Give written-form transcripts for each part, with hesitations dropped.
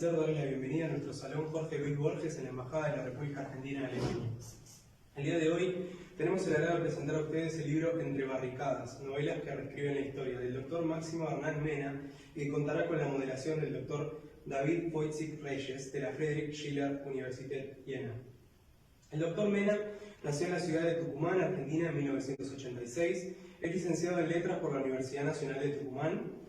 Darle la bienvenida a nuestro salón Jorge Luis Borges en la Embajada de la República Argentina de Alemania. El día de hoy tenemos el agrado de presentar a ustedes el libro Entre Barricadas, novelas que reescriben la historia, del doctor Máximo Hernán Mena, y que contará con la moderación del doctor David Wojcik Reyes de la Friedrich Schiller Universität Jena. El doctor Mena nació en la ciudad de Tucumán, Argentina, en 1986. Es licenciado en Letras por la Universidad Nacional de Tucumán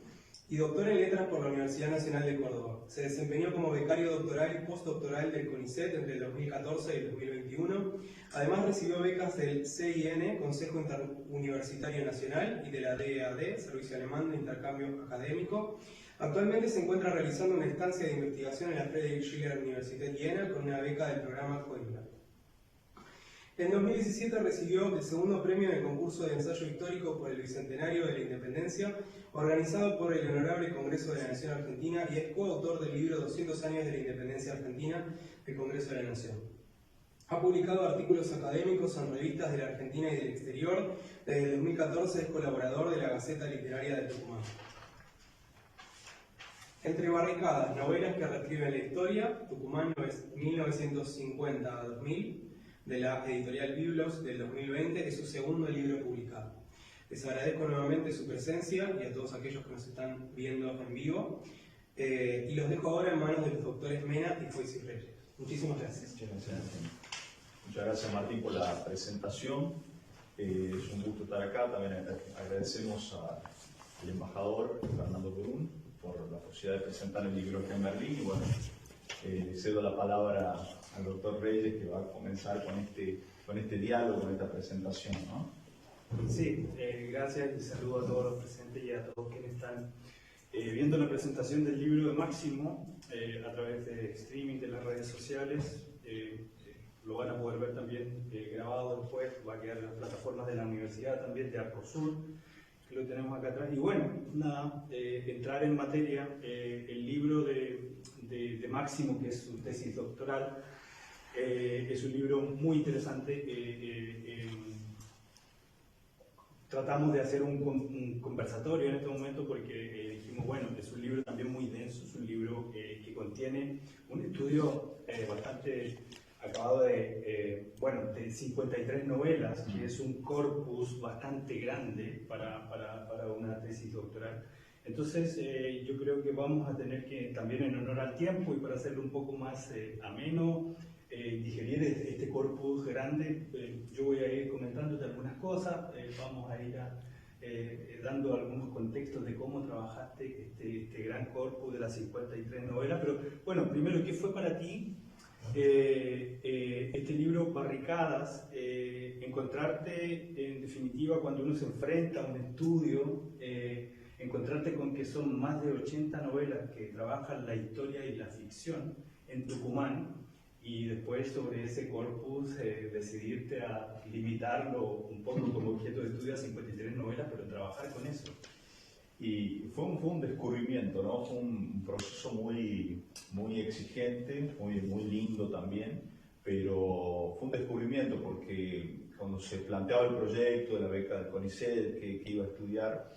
y doctor en Letras por la Universidad Nacional de Córdoba. Se desempeñó como becario doctoral y postdoctoral del CONICET entre el 2014 y el 2021. Además recibió becas del CIN, Consejo Interuniversitario Nacional, y de la DEAD, Servicio Alemán de Intercambio Académico. Actualmente se encuentra realizando una estancia de investigación en la Friedrich Schiller Universität Jena con una beca del programa COIMBER. En 2017 recibió el segundo premio en el concurso de ensayo histórico por el Bicentenario de la Independencia, organizado por el Honorable Congreso de la Nación Argentina, y es coautor del libro 200 años de la Independencia Argentina del Congreso de la Nación. Ha publicado artículos académicos en revistas de la Argentina y del exterior. Desde el 2014 es colaborador de la Gaceta Literaria de Tucumán. Entre Barricadas, novelas que reescriben la historia, Tucumán 1950 a 2000, de la editorial Biblos del 2020, es su segundo libro publicado. Les agradezco nuevamente su presencia y a todos aquellos que nos están viendo en vivo, y los dejo ahora en manos de los doctores Mena y Wojcik Reyes. Muchísimas gracias. Muchas gracias, Martín, por la presentación. Es un gusto estar acá. También agradecemos al embajador Fernando Perún por la posibilidad de presentar el libro acá en Berlín. Y bueno, cedo la palabra al doctor Reyes, que va a comenzar con este diálogo, con esta presentación, ¿no? Sí, gracias y saludo a todos los presentes y a todos quienes están viendo la presentación del libro de Máximo a través de streaming de las redes sociales. Lo van a poder ver también grabado después, va a quedar en las plataformas de la universidad también, de Arcosur, que lo tenemos acá atrás. Y bueno, nada, entrar en materia, el libro de Máximo, que es su tesis doctoral, es un libro muy interesante. Tratamos de hacer un conversatorio en este momento porque dijimos, bueno, es un libro también muy denso, es un libro que contiene un estudio bastante acabado de 53 novelas, que es un corpus bastante grande para una tesis doctoral. Entonces yo creo que vamos a tener que, también en honor al tiempo y para hacerlo un poco más ameno, digerir este corpus grande. Yo voy a ir comentándote algunas cosas, vamos a ir dando algunos contextos de cómo trabajaste este gran corpus de las 53 novelas. Pero bueno, primero, ¿qué fue para ti este libro Barricadas? Encontrarte, en definitiva, cuando uno se enfrenta a un estudio, encontrarte con que son más de 80 novelas que trabajan la historia y la ficción en Tucumán, y después sobre ese corpus decidirte a limitarlo un poco como objeto de estudio a 53 novelas, pero trabajar con eso. Y fue un descubrimiento, ¿no? Fue un proceso muy exigente, muy lindo también, pero fue un descubrimiento porque cuando se planteaba el proyecto de la beca del CONICET que iba a estudiar,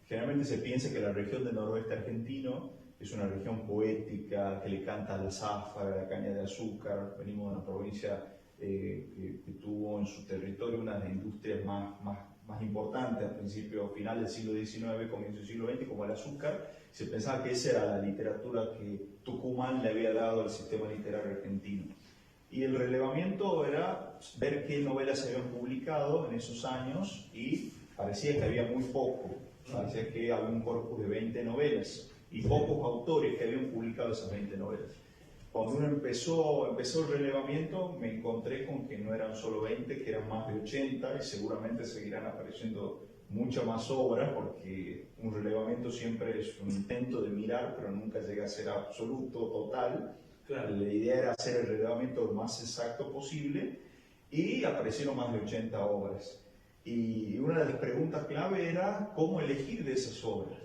generalmente se piensa que la región del noroeste argentino es una región poética que le canta a la zafra, a la caña de azúcar. Venimos de una provincia que tuvo en su territorio una de las industrias más importantes a principios, final del siglo XIX, comienzo del siglo XX, como el azúcar. Se pensaba que esa era la literatura que Tucumán le había dado al sistema literario argentino. Y el relevamiento era ver qué novelas se habían publicado en esos años, y parecía que había muy poco. Parecía que había un corpus de 20 novelas y pocos autores que habían publicado esas 20 novelas. Cuando uno empezó el relevamiento, me encontré con que no eran solo 20, que eran más de 80, y seguramente seguirán apareciendo muchas más obras, porque un relevamiento siempre es un intento de mirar, pero nunca llega a ser absoluto, total. Claro. La idea era hacer el relevamiento lo más exacto posible, y aparecieron más de 80 obras. Y una de las preguntas clave era cómo elegir de esas obras,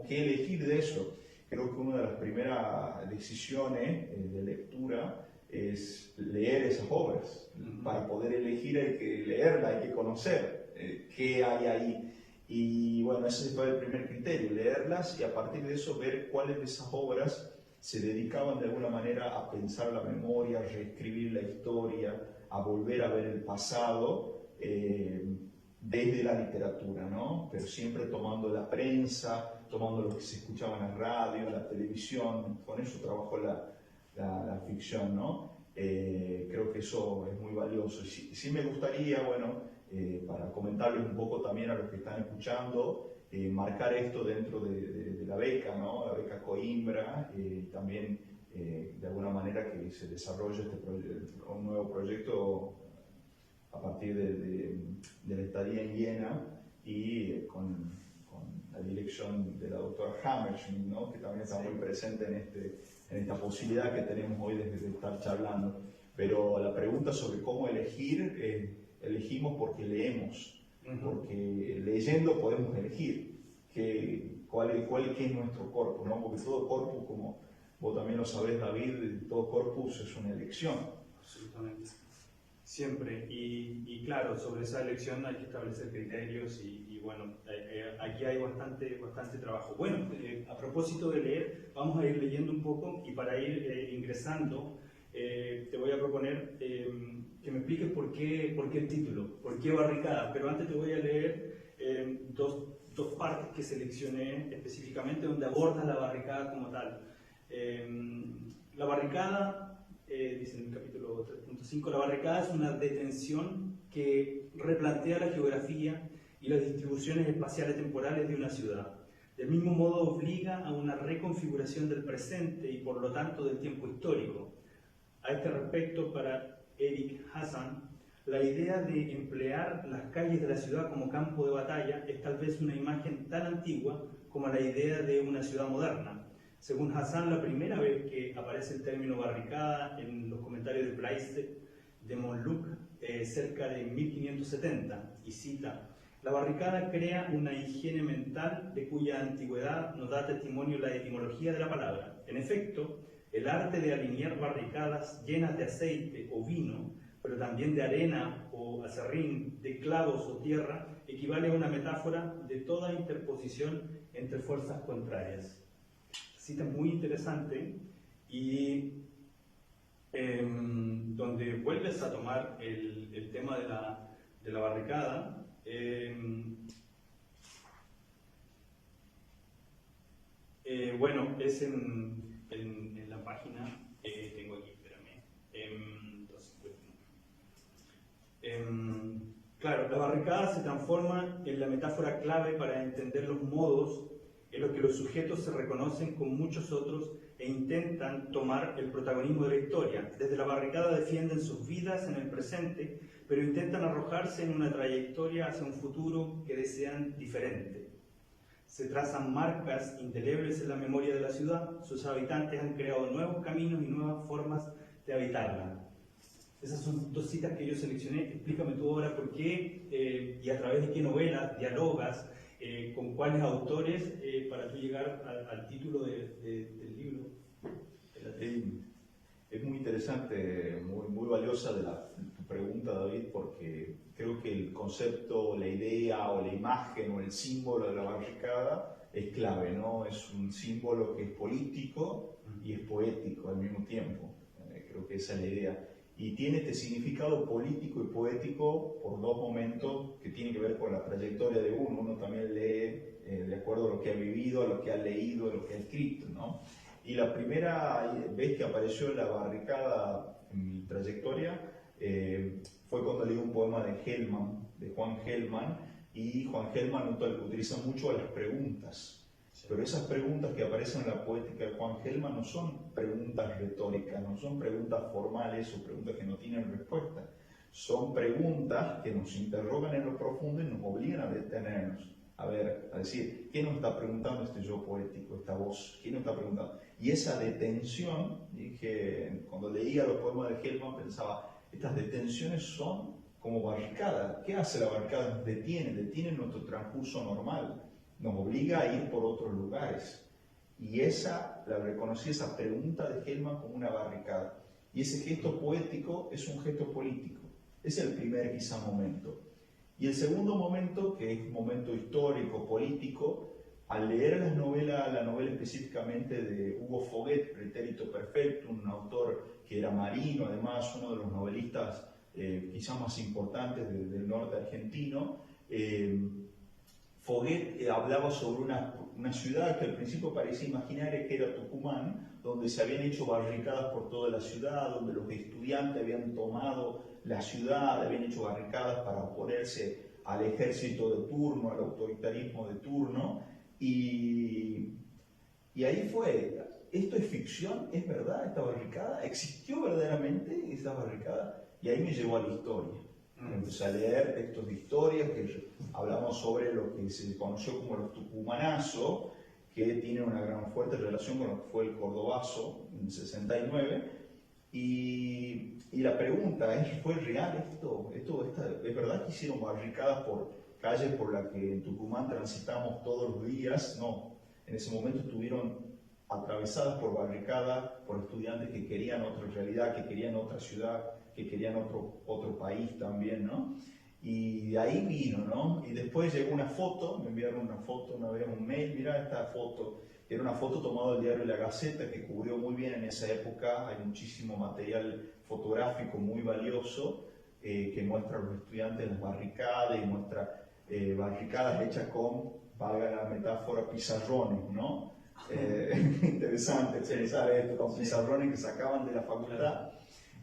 qué elegir de eso. Creo que una de las primeras decisiones de lectura es leer esas obras. Para poder elegir hay que leerla, hay que conocer qué hay ahí. Y bueno, ese fue el primer criterio, leerlas y a partir de eso ver cuáles de esas obras se dedicaban de alguna manera a pensar la memoria, a reescribir la historia, a volver a ver el pasado desde la literatura, ¿no? Pero siempre tomando la prensa, tomando lo que se escuchaba en la radio, en la televisión, con eso trabajó la ficción, ¿no? Creo que eso es muy valioso. Y sí me gustaría, bueno, para comentarles un poco también a los que están escuchando, marcar esto dentro de la beca, ¿no? La beca Coimbra, también de alguna manera que se desarrolle un nuevo proyecto a partir de la estadía en Viena y con la dirección de la doctora Hammerschmidt, ¿no? Que también está muy presente en esta posibilidad que tenemos hoy de estar charlando. Pero la pregunta sobre cómo elegir, elegimos porque leemos, porque leyendo podemos elegir qué es nuestro corpus, ¿no? Porque todo corpus, como vos también lo sabés, David, todo corpus es una elección. Absolutamente. Siempre. Y claro, sobre esa elección hay que establecer criterios y bueno, aquí hay bastante trabajo. Bueno, a propósito de leer, vamos a ir leyendo un poco y para ir ingresando, te voy a proponer que me expliques por qué el título, por qué barricada, pero antes te voy a leer dos partes que seleccioné específicamente donde aborda la barricada como tal. La barricada, dice en el capítulo 3.5, la barricada es una detención que replantea la geografía y las distribuciones espaciales temporales de una ciudad. Del mismo modo obliga a una reconfiguración del presente y por lo tanto del tiempo histórico. A este respecto, para Eric Hassan, la idea de emplear las calles de la ciudad como campo de batalla es tal vez una imagen tan antigua como la idea de una ciudad moderna. Según Hassan, la primera vez que aparece el término barricada en los comentarios de Blaise de Montluc, cerca de 1570, y cita: la barricada crea una higiene mental de cuya antigüedad nos da testimonio la etimología de la palabra. En efecto, el arte de alinear barricadas llenas de aceite o vino, pero también de arena o acerrín, de clavos o tierra, equivale a una metáfora de toda interposición entre fuerzas contrarias. Cita muy interesante y donde vuelves a tomar el tema de la barricada. Bueno, es en la página, tengo aquí, espérame, 251. Claro, la barricada se transforma en la metáfora clave para entender los modos en los que los sujetos se reconocen con muchos otros e intentan tomar el protagonismo de la historia. Desde la barricada defienden sus vidas en el presente, pero intentan arrojarse en una trayectoria hacia un futuro que desean diferente. Se trazan marcas indelebles en la memoria de la ciudad, sus habitantes han creado nuevos caminos y nuevas formas de habitarla. Esas son dos citas que yo seleccioné. Explícame tú ahora por qué y a través de qué novelas dialogas, con cuáles autores, para tú llegar al título del libro. Es muy interesante, muy valiosa tu pregunta, David, porque creo que el concepto, la idea o la imagen o el símbolo de la barricada es clave, ¿no? Es un símbolo que es político y es poético al mismo tiempo. Creo que esa es la idea. Y tiene este significado político y poético por dos momentos que tienen que ver con la trayectoria de uno. Uno también lee de acuerdo a lo que ha vivido, a lo que ha leído, a lo que ha escrito, ¿no? Y la primera vez que apareció la barricada en mi trayectoria fue cuando leí un poema de Hellman, de Juan Hellman, y Juan Hellman utiliza mucho las preguntas. Pero esas preguntas que aparecen en la poética de Juan Hellman no son preguntas retóricas, no son preguntas formales o preguntas que no tienen respuesta. Son preguntas que nos interrogan en lo profundo y nos obligan a detenernos, a decir, ¿qué nos está preguntando este yo poético, esta voz? ¿Qué nos está preguntando? Y esa detención, dije, cuando leía los poemas de Hellman pensaba, estas detenciones son como barricadas. ¿Qué hace la barricada? Nos detiene nuestro transcurso normal. Nos obliga a ir por otros lugares. Y la reconocí, esa pregunta de Hellman como una barricada. Y ese gesto poético es un gesto político. Es el primer quizá momento. Y el segundo momento, que es un momento histórico, político, al leer la novela específicamente de Hugo Foguet, Pretérito Perfecto, un autor que era marino, además uno de los novelistas quizás más importantes del norte argentino, Foguet hablaba sobre una ciudad que al principio parecía imaginaria, que era Tucumán, donde se habían hecho barricadas por toda la ciudad, donde los estudiantes habían tomado la ciudad, habían hecho barricadas para oponerse al ejército de turno, al autoritarismo de turno, y ahí fue, ¿esto es ficción? ¿Es verdad esta barricada? ¿Existió verdaderamente esta barricada? Y ahí me llevó a la historia. Empecé a leer textos de historia que hablamos sobre lo que se conoció como los tucumanazos, que tienen una gran fuerte relación con lo que fue el cordobazo en 69. Y la pregunta es, ¿fue real esto? ¿Es verdad que hicieron barricadas por calles por las que en Tucumán transitamos todos los días? No, en ese momento estuvieron atravesadas por barricadas, por estudiantes que querían otra realidad, que querían otra ciudad, que querían otro país también, ¿no? Y de ahí vino, ¿no? Y después llegó una foto, me enviaron una foto, una vez un mail, mira esta foto. Era una foto tomada del diario La Gaceta, que cubrió muy bien en esa época. Hay muchísimo material fotográfico muy valioso que muestra a los estudiantes en las barricadas y muestra barricadas hechas con, valga la metáfora, pizarrones, ¿no? Interesante pensar esto, con pizarrones que sacaban de la facultad.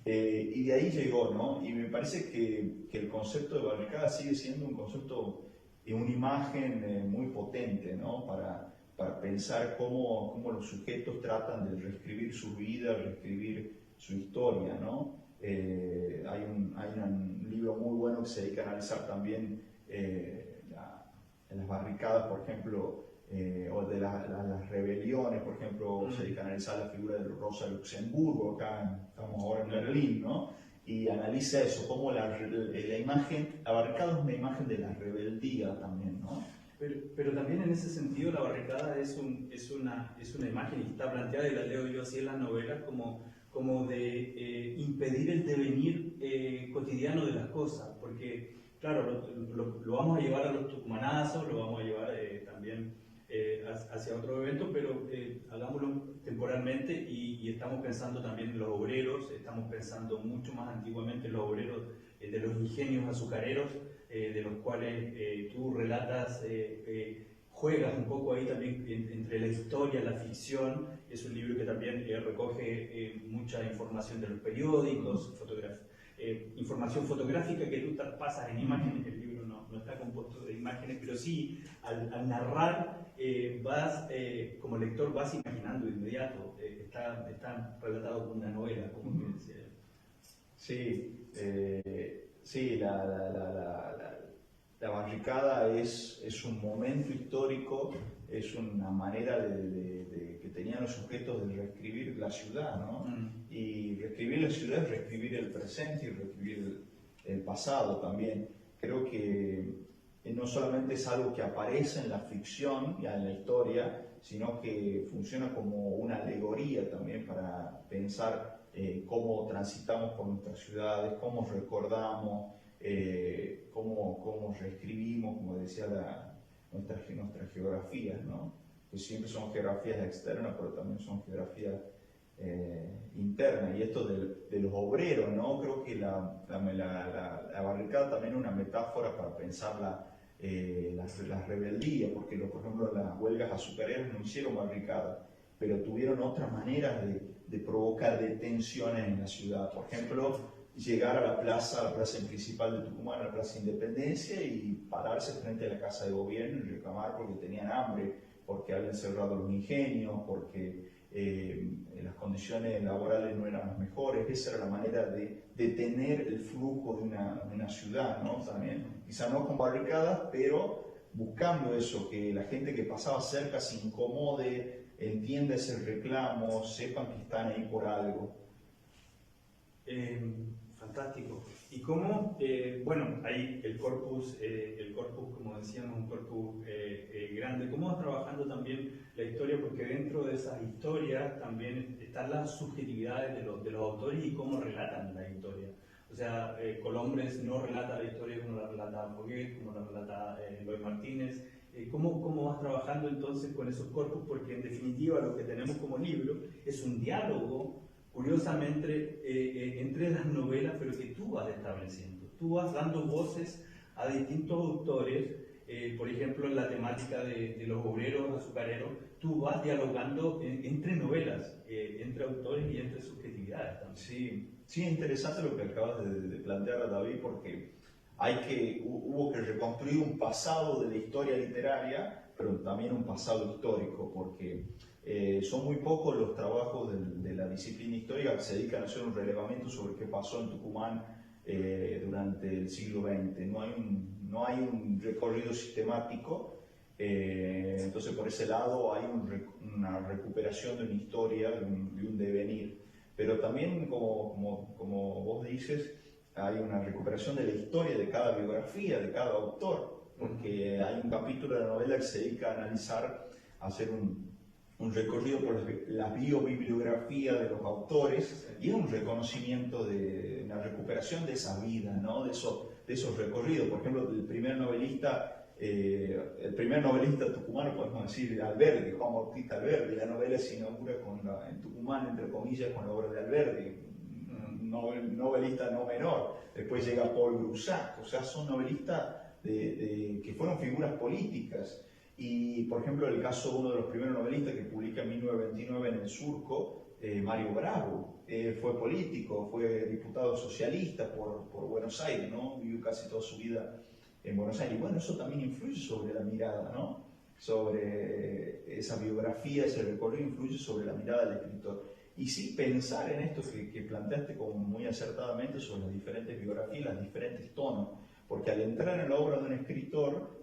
Y de ahí llegó, ¿no? Y me parece que el concepto de barricada sigue siendo un concepto, una imagen muy potente, ¿no? Para pensar cómo los sujetos tratan de reescribir su vida, reescribir su historia, ¿no? Hay un libro muy bueno que se dedica a analizar también en las barricadas, por ejemplo, o de las rebeliones, por ejemplo, se dedica a analizar la figura de Rosa Luxemburgo, estamos ahora en Berlín, ¿no? Y analiza eso, cómo la imagen, la barricada es una imagen de la rebeldía también, ¿no? Pero también en ese sentido la barricada es una imagen, y está planteada, y la leo yo así en las novelas, como de impedir el devenir cotidiano de las cosas, porque claro, lo vamos a llevar a los tucumanazos, lo vamos a llevar también hacia otro evento, pero hagámoslo temporalmente y estamos pensando también en los obreros, estamos pensando mucho más antiguamente en los obreros de los ingenios azucareros, de los cuales tú relatas, juegas un poco ahí también entre la historia, la ficción. Es un libro que también recoge mucha información de los periódicos, información fotográfica que tú pasas en imágenes. El libro no está compuesto de imágenes, pero sí, al narrar, como lector vas imaginando de inmediato, está relatado como una novela, como que decía. Sí, la barricada es un momento histórico, es una manera que tenían los sujetos de reescribir la ciudad, ¿no? Y reescribir la ciudad es reescribir el presente y reescribir el pasado también. Creo que no solamente es algo que aparece en la ficción y en la historia, sino que funciona como una alegoría también para pensar cómo transitamos por nuestras ciudades, cómo recordamos, cómo reescribimos, como decía nuestras geografías, ¿no? Que siempre son geografías externas, pero también son geografías internas. Y esto de los obreros, ¿no? Creo que la barricada también es una metáfora para pensar la rebeldía, porque por ejemplo las huelgas azucareras no hicieron barricadas, pero tuvieron otras maneras de provocar detenciones en la ciudad. Por ejemplo, llegar a la plaza principal de Tucumán, a la Plaza Independencia, y pararse frente a la Casa de Gobierno y reclamar porque tenían hambre, porque habían cerrado los ingenios, porque las condiciones laborales no eran las mejores. Esa era la manera de detener el flujo de una ciudad, ¿no? También, quizá no con barricadas, pero buscando eso, que la gente que pasaba cerca se incomode, entienda ese reclamo, sepan que están ahí por algo. Fantástico. Y cómo, bueno, ahí el corpus, como decíamos, un corpus grande. ¿Cómo vas trabajando también la historia? Porque dentro de esas historias también están las subjetividades de los autores y cómo relatan la historia. O sea, Colombres no relata la historia como la relata Foguet, como la relata Eloy Martínez. ¿Cómo vas trabajando entonces con esos corpus? Porque en definitiva lo que tenemos como libro es un diálogo, curiosamente, entre las novelas, pero que tú vas estableciendo. Tú vas dando voces a distintos autores, por ejemplo, en la temática de los obreros azucareros, tú vas dialogando entre novelas, entre autores y entre subjetividades también. Sí, sí, es interesante lo que acabas de plantear, David, porque hubo que reconstruir un pasado de la historia literaria, pero también un pasado histórico, porque son muy pocos los trabajos de la disciplina histórica que se dedican a hacer un relevamiento sobre qué pasó en Tucumán durante el siglo XX. No hay un recorrido sistemático, entonces por ese lado hay una recuperación de una historia, de un devenir. Pero también, como vos dices, hay una recuperación de la historia de cada biografía, de cada autor, porque hay un capítulo de la novela que se dedica a analizar, a hacer un recorrido por la biobibliografía de los autores, y es un reconocimiento de una recuperación de esa vida, ¿no? de esos recorridos. Por ejemplo, el primer novelista tucumano, podemos decir, Alberdi, Juan Bautista Alberdi. La novela se inaugura en Tucumán, entre comillas, con la obra de Alberdi, un novelista no menor. Después llega Paul Grusac, o sea, son novelistas que fueron figuras políticas. Y, por ejemplo, el caso de uno de los primeros novelistas que publica en 1929 en El Surco, Mario Bravo, fue político, fue diputado socialista por Buenos Aires, ¿no? Vivió casi toda su vida en Buenos Aires. Y bueno, eso también influye sobre la mirada, ¿no? Sobre esa biografía, ese recorrido influye sobre la mirada del escritor. Y sí, pensar en esto que planteaste como muy acertadamente sobre las diferentes biografías, los diferentes tonos, porque al entrar en la obra de un escritor,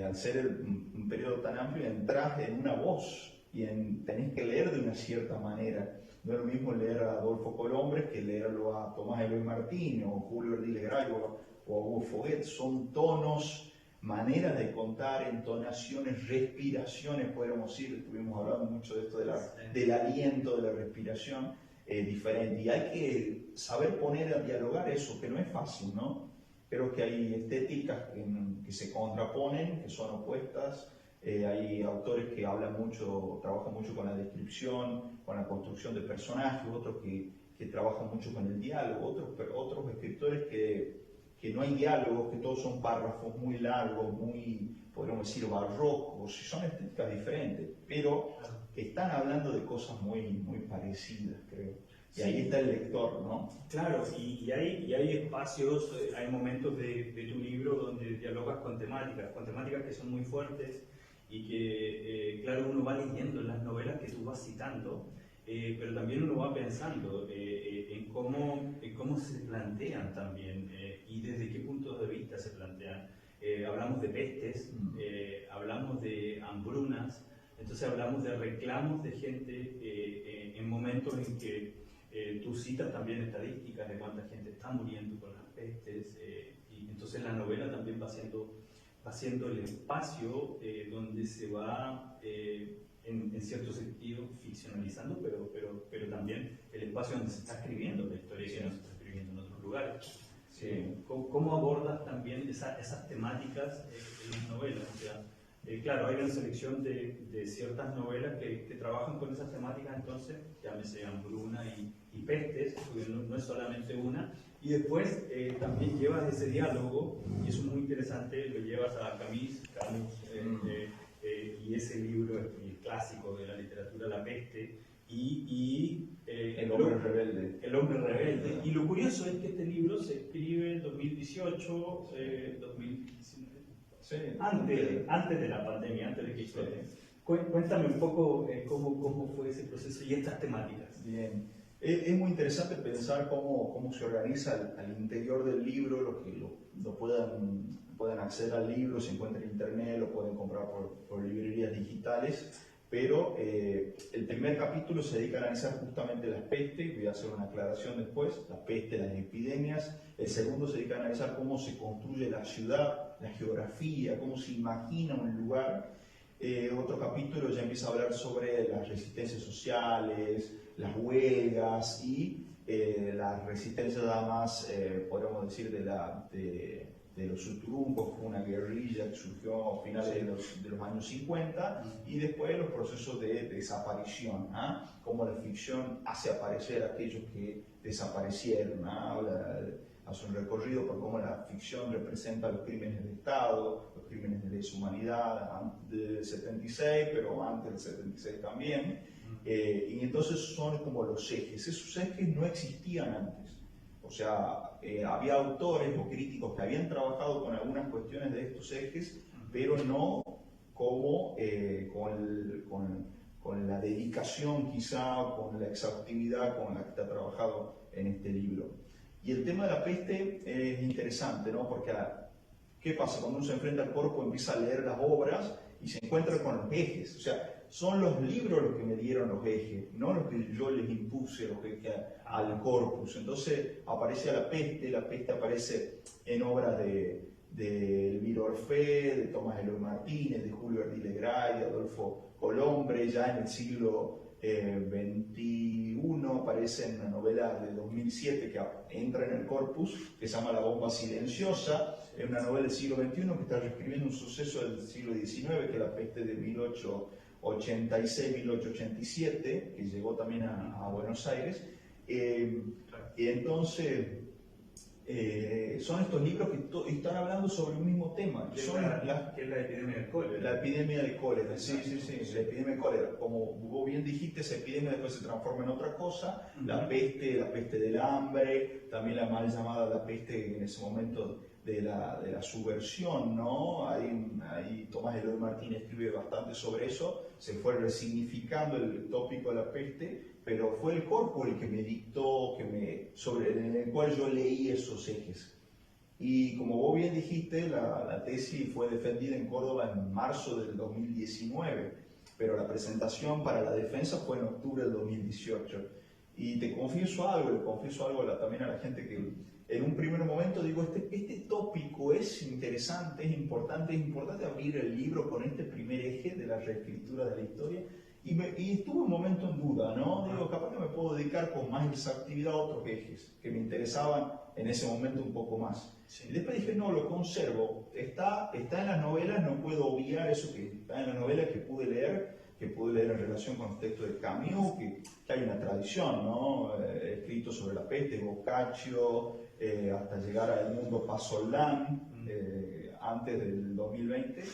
al ser un periodo tan amplio, entras en una voz y tenés que leer de una cierta manera. No es lo mismo leer a Adolfo Colombres que leerlo a Tomás Eloy Martínez o Julio Ardile Garay o a Hugo Foguet. Son tonos, maneras de contar, entonaciones, respiraciones, podríamos decir. Estuvimos hablando mucho de esto del aliento, de la respiración diferente. Y hay que saber poner a dialogar eso, que no es fácil, ¿no? Creo que hay estéticas que se contraponen, que son opuestas. Hay autores que hablan mucho, trabajan mucho con la descripción, con la construcción de personajes, otros que trabajan mucho con el diálogo, otros escritores que no hay diálogo, que todos son párrafos muy largos, muy, podríamos decir, barrocos. Son estéticas diferentes, pero están hablando de cosas muy, muy parecidas, creo. Y ahí está el lector, ¿no? Claro, y hay espacios, hay momentos de tu libro donde dialogas con temáticas que son muy fuertes y que, claro, uno va leyendo en las novelas que tú vas citando, pero también uno va pensando en cómo se plantean también y desde qué puntos de vista se plantean. Hablamos de pestes, hablamos de hambrunas, entonces hablamos de reclamos de gente en momentos en que tú citas también estadísticas de cuánta gente está muriendo con las pestes, y entonces la novela también va siendo el espacio donde se va, en cierto sentido, ficcionalizando, pero también el espacio donde se está escribiendo la historia que no se está escribiendo en otros lugares. Sí. ¿Cómo abordas también esas temáticas en las novelas? O sea, claro, hay una selección de ciertas novelas que trabajan con esas temáticas, entonces, llámese Hambruna y Pestes, porque no es solamente una, y después también llevas ese diálogo, y eso es muy interesante, lo llevas a Camus, y ese libro clásico de la literatura, La Peste, y El hombre rebelde. El hombre rebelde. Y lo curioso es que este libro se escribe en 2018, 2019. Sí, Antes de la pandemia, antes de que explote. Cuéntame un poco cómo fue ese proceso y estas temáticas. Bien. Es muy interesante pensar cómo se organiza al interior del libro, los que lo puedan acceder al libro, se encuentra en internet, lo pueden comprar por librerías digitales, pero el primer capítulo se dedica a analizar justamente las pestes, voy a hacer una aclaración después, la peste, las epidemias. El segundo se dedica a analizar cómo se construye la ciudad, la geografía, cómo se imagina un lugar. Otro capítulo ya empieza a hablar sobre las resistencias sociales, las huelgas y la resistencia más, podríamos decir, de los Uturuncos, fue una guerrilla que surgió a finales de los años 50, y después los procesos de desaparición, cómo la ficción hace aparecer a aquellos que desaparecieron. Hace un recorrido por cómo la ficción representa los crímenes del Estado, los crímenes de lesa humanidad del 76, pero antes del 76 también. Y entonces son como los ejes. Esos ejes no existían antes. O sea, había autores o críticos que habían trabajado con algunas cuestiones de estos ejes, pero no como con la dedicación quizá, con la exhaustividad con la que está trabajado en este libro. Y el tema de la peste es interesante, ¿no? Porque ¿qué pasa? Cuando uno se enfrenta al corpus, empieza a leer las obras y se encuentra con los ejes. O sea, son los libros los que me dieron los ejes, no los que yo les impuse los ejes al corpus. Entonces aparece la peste aparece en obras de Elvira Orfé, de Tomás Eloy Martínez, de Julio Ardile Gray, de Adolfo Colombre. Ya en el siglo XXI aparece en una novela de 2007 que entra en el corpus, que se llama La bomba silenciosa. Es una novela del siglo XXI que está reescribiendo un suceso del siglo XIX, que es la peste de 1886-1887, que llegó también a Buenos Aires. Y entonces son estos libros que están hablando sobre un mismo tema. Que es la epidemia del cólera. La epidemia del cólera, sí, la epidemia del cólera. Como vos bien dijiste, esa epidemia después se transforma en otra cosa. La peste del hambre, también la mal llamada la peste en ese momento de la subversión, ¿no? Ahí Tomás Eloy Martínez escribe bastante sobre eso. Se fue resignificando el tópico de la peste, pero fue el corpus el que me dictó, en el cual yo leí esos ejes. Y como vos bien dijiste, la tesis fue defendida en Córdoba en marzo del 2019, pero la presentación para la defensa fue en octubre del 2018. Y le confieso algo también a la gente, que en un primer momento digo, este tópico es interesante, es importante abrir el libro con este primer eje de la reescritura de la historia. Y estuve un momento en duda, ¿no? Digo, capaz que me puedo dedicar con más exactividad a otros ejes que me interesaban en ese momento un poco más. Sí. Y después dije, no, lo conservo. Está en las novelas, no puedo obviar eso que está en las novelas que pude leer en relación con los textos de Camus, que hay una tradición, ¿no? Escrito sobre la peste, Boccaccio, hasta llegar a El Mundo Pasolán, antes del 2020.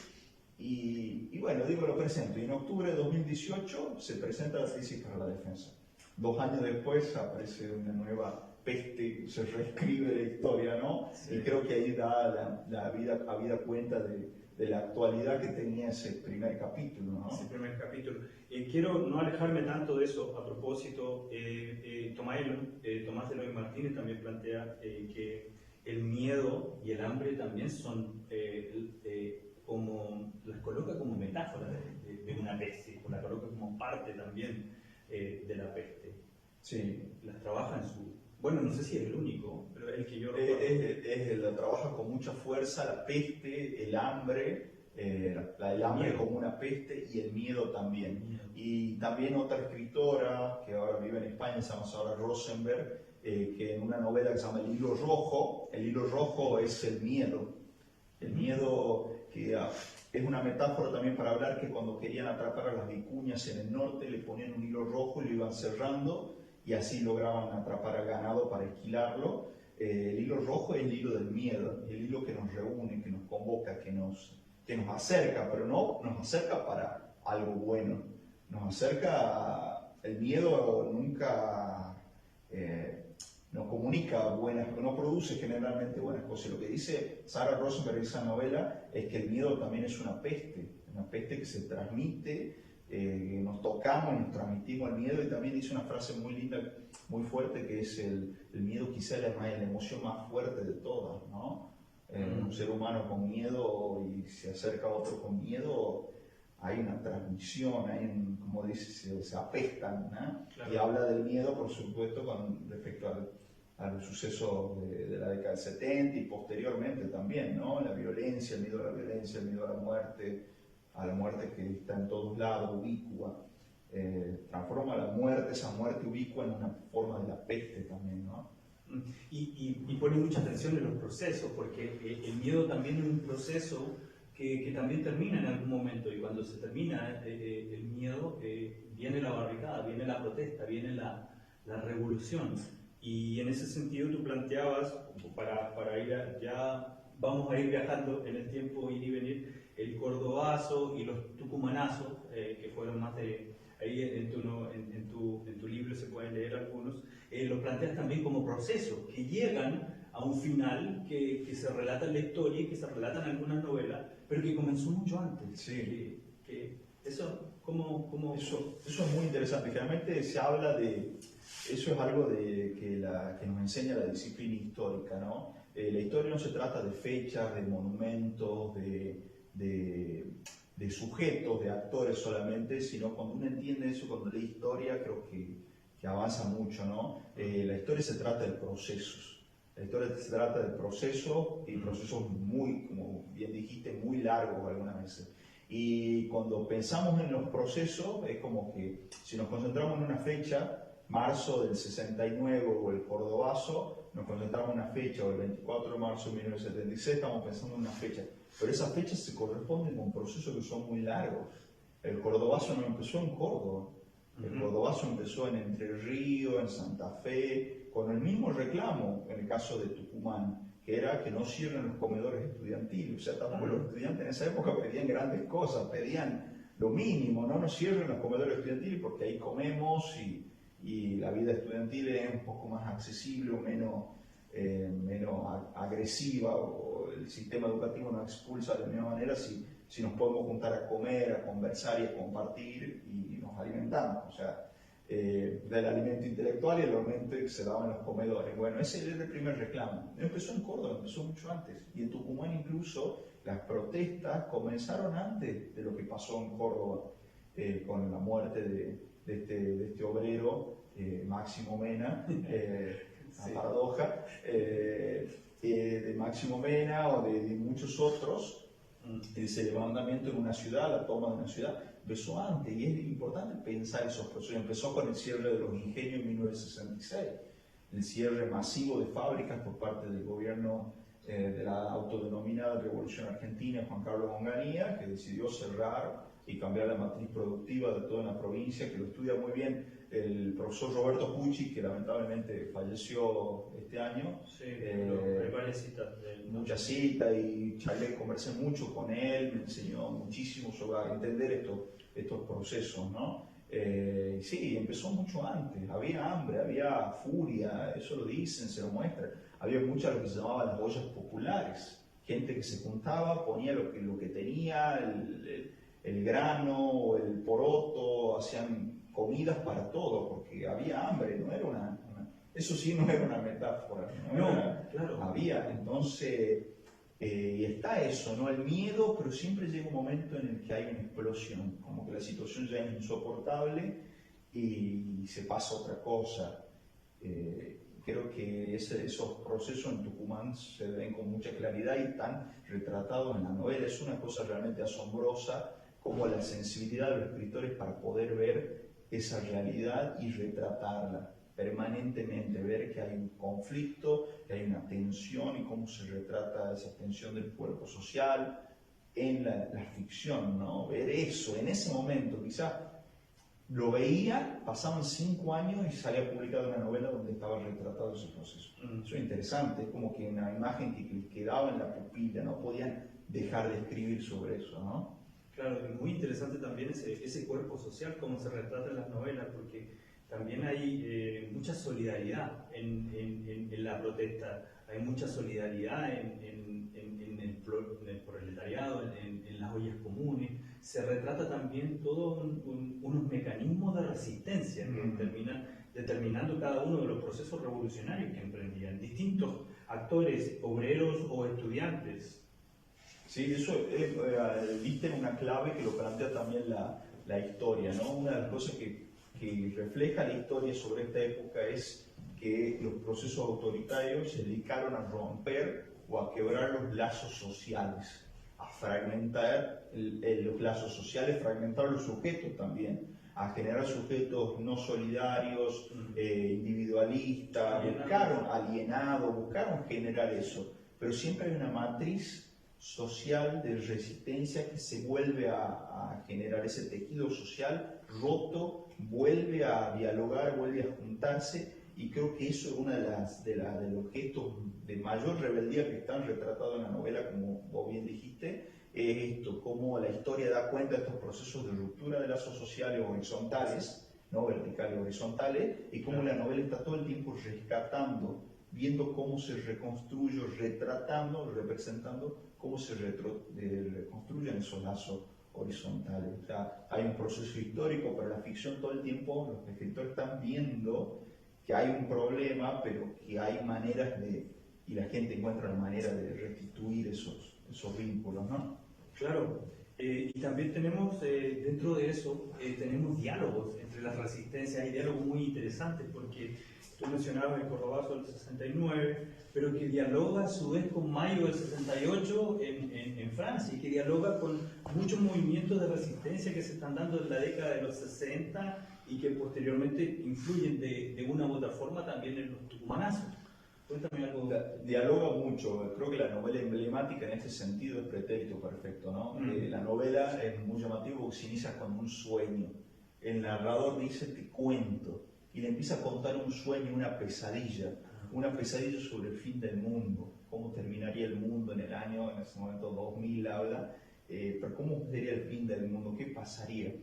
Y bueno, lo presento. Y en octubre de 2018 se presenta la tesis para la defensa. 2 años después aparece una nueva peste, se reescribe la historia, ¿no? Sí. Y creo que ahí da habida cuenta de la actualidad que tenía ese primer capítulo, ¿no? Ese primer capítulo. Quiero no alejarme tanto de eso. A propósito, Tomás Eloy Martínez también plantea que el miedo y el hambre también son... como las coloca como metáfora de una peste, o la coloca como parte también de la peste. Sí. Las trabaja en su... Bueno, no sé si es el único, pero es el que yo recuerdo. La trabaja con mucha fuerza, la peste, el hambre, el hambre como una peste y el miedo también. Y también otra escritora que ahora vive en España, se llama Sara Rosenberg, que en una novela que se llama El hilo rojo es el miedo. El miedo que es una metáfora también para hablar que cuando querían atrapar a las vicuñas en el norte le ponían un hilo rojo y lo iban cerrando y así lograban atrapar al ganado para esquilarlo. El hilo rojo es el hilo del miedo, el hilo que nos reúne, que nos convoca, que nos acerca, pero no nos acerca para algo bueno, nos acerca, el miedo nunca nos comunica no produce generalmente buenas cosas. Lo que dice Sara Rosenberg en esa novela es que el miedo también es una peste que se transmite, nos tocamos, nos transmitimos el miedo, y también dice una frase muy linda, muy fuerte, que es el miedo quizá es la emoción más fuerte de todas, ¿no? Un ser humano con miedo y se acerca a otro con miedo, hay una transmisión, como dice, se apestan, ¿no? Claro. Y habla del miedo, por supuesto, con respecto a los sucesos de la década del 70 y posteriormente también, ¿no? La violencia, el miedo a la violencia, el miedo a la muerte, a la muerte que está en todos lados, ubicua. Transforma la muerte, esa muerte ubicua, en una forma de la peste también, ¿no? Y pone mucha atención en los procesos, porque el miedo también es un proceso que también termina en algún momento, y cuando se termina el miedo, viene la barricada, viene la protesta, viene la revolución. Y en ese sentido tú planteabas, para ir ya vamos a ir viajando en el tiempo, ir y venir, el cordobazo y los tucumanazos, que fueron más de... Ahí en tu libro se pueden leer algunos, los planteas también como procesos que llegan a un final que se relata en la historia y que se relata en algunas novelas, pero que comenzó mucho antes. Sí. Eso, eso es muy interesante. Generalmente se habla de... Eso es algo que nos enseña la disciplina histórica, ¿no? La historia no se trata de fechas, de monumentos, de sujetos, de actores solamente, sino cuando uno entiende eso, cuando lee historia, creo que avanza mucho, ¿no? La historia se trata de procesos. La historia se trata de procesos, y procesos muy, como bien dijiste, muy largos algunas veces. Y cuando pensamos en los procesos, es como que si nos concentramos en una fecha, marzo del 69 o el cordobazo, nos concentramos en una fecha, o el 24 de marzo de 1976, estamos pensando en una fecha. Pero esas fechas se corresponden con procesos que son muy largos. El cordobazo no empezó en Córdoba. El cordobazo empezó en Entre Ríos, en Santa Fe, con el mismo reclamo, en el caso de Tucumán, que era que no cierren los comedores estudiantiles. O sea, tampoco los estudiantes en esa época pedían grandes cosas, pedían lo mínimo, no cierren los comedores estudiantiles porque ahí comemos y la vida estudiantil es un poco más accesible o menos agresiva, o el sistema educativo nos expulsa de la misma manera si nos podemos juntar a comer, a conversar y a compartir y nos alimentamos. O sea, del alimento intelectual y el alimento que se daba en los comedores. Bueno, ese es el primer reclamo. No empezó en Córdoba, empezó mucho antes. Y en Tucumán incluso las protestas comenzaron antes de lo que pasó en Córdoba, con la muerte de este obrero, Máximo Mena, Sí. la paradoja, de Máximo Mena o de muchos otros. Ese levantamiento en una ciudad, la toma de una ciudad, empezó antes, y es importante pensar esos procesos. Empezó con el cierre de los ingenios en 1966, el cierre masivo de fábricas por parte del gobierno de la autodenominada Revolución Argentina, Juan Carlos Onganía, que decidió cerrar y cambiar la matriz productiva de toda una provincia, que lo estudia muy bien el profesor Roberto Pucci, que lamentablemente falleció este año. Sí, hay varias citas de él. Muchas citas, y charlé, conversé mucho con él, me enseñó muchísimo sobre entender estos procesos, ¿no? Sí, empezó mucho antes, había hambre, había furia, eso lo dicen, se lo muestran. Había muchas lo que se llamaban las ollas populares, gente que se juntaba, ponía lo que tenía, el grano o el poroto, hacían comidas para todo, porque había hambre, no era eso sí no era una metáfora, claro. Había, entonces, y está eso, ¿no? El miedo, pero siempre llega un momento en el que hay una explosión, como que la situación ya es insoportable y se pasa otra cosa. Creo que esos procesos en Tucumán se ven con mucha claridad y están retratados en la novela. Es una cosa realmente asombrosa, como la sensibilidad de los escritores para poder ver esa realidad y retratarla permanentemente, ver que hay un conflicto, que hay una tensión, y cómo se retrata esa tensión del cuerpo social en la ficción, ¿no? Ver eso en ese momento, quizás lo veía, pasaban 5 años y salía publicada una novela donde estaba retratado ese proceso. Eso es interesante, es como que una imagen que les quedaba en la pupila, no podían dejar de escribir sobre eso, ¿no? Claro, es muy interesante también ese cuerpo social, cómo se retrata en las novelas, porque también hay mucha solidaridad en la protesta, hay mucha solidaridad en el proletariado, en las ollas comunes. Se retrata también todos unos mecanismos de resistencia que terminan determinando cada uno de los procesos revolucionarios que emprendían distintos actores, obreros o estudiantes. Sí, eso viste en una clave que lo plantea también la historia, ¿no? Una de las cosas que refleja la historia sobre esta época es que los procesos autoritarios se dedicaron a romper o a quebrar los lazos sociales, a fragmentar los lazos sociales, fragmentar los sujetos también, a generar sujetos no solidarios, individualistas, buscaron generar eso, pero siempre hay una matriz social de resistencia que se vuelve a generar ese tejido social roto, vuelve a dialogar, vuelve a juntarse, y creo que eso es uno de los gestos de mayor rebeldía que están retratados en la novela, como vos bien dijiste, es esto, cómo la historia da cuenta de estos procesos de ruptura de lazos sociales horizontales, no verticales, horizontales, y cómo la novela está todo el tiempo rescatando, viendo cómo se reconstruye, retratando, representando cómo se reconstruyen esos lazos horizontales. O sea, hay un proceso histórico, pero la ficción todo el tiempo, los escritores están viendo que hay un problema, pero que hay maneras y la gente encuentra la manera de restituir esos vínculos, ¿no? Claro, y también tenemos dentro de eso, tenemos diálogos entre las resistencias, hay diálogos muy interesantes, porque tú mencionabas el Cordobazo del 69, pero que dialoga a su vez con Mayo del 68 en Francia, y que dialoga con muchos movimientos de resistencia que se están dando en la década de los 60 y que posteriormente influyen de una u otra forma también en los tucumanazos. Cuéntame algo. Dialoga mucho, creo que la novela emblemática en ese sentido es Pretérito Perfecto, ¿no? La novela es muy llamativo porque se inicia con un sueño. El narrador dice, te cuento, y le empieza a contar un sueño, una pesadilla sobre el fin del mundo, cómo terminaría el mundo en el año, en ese momento 2000 habla, pero cómo sería el fin del mundo, qué pasaría.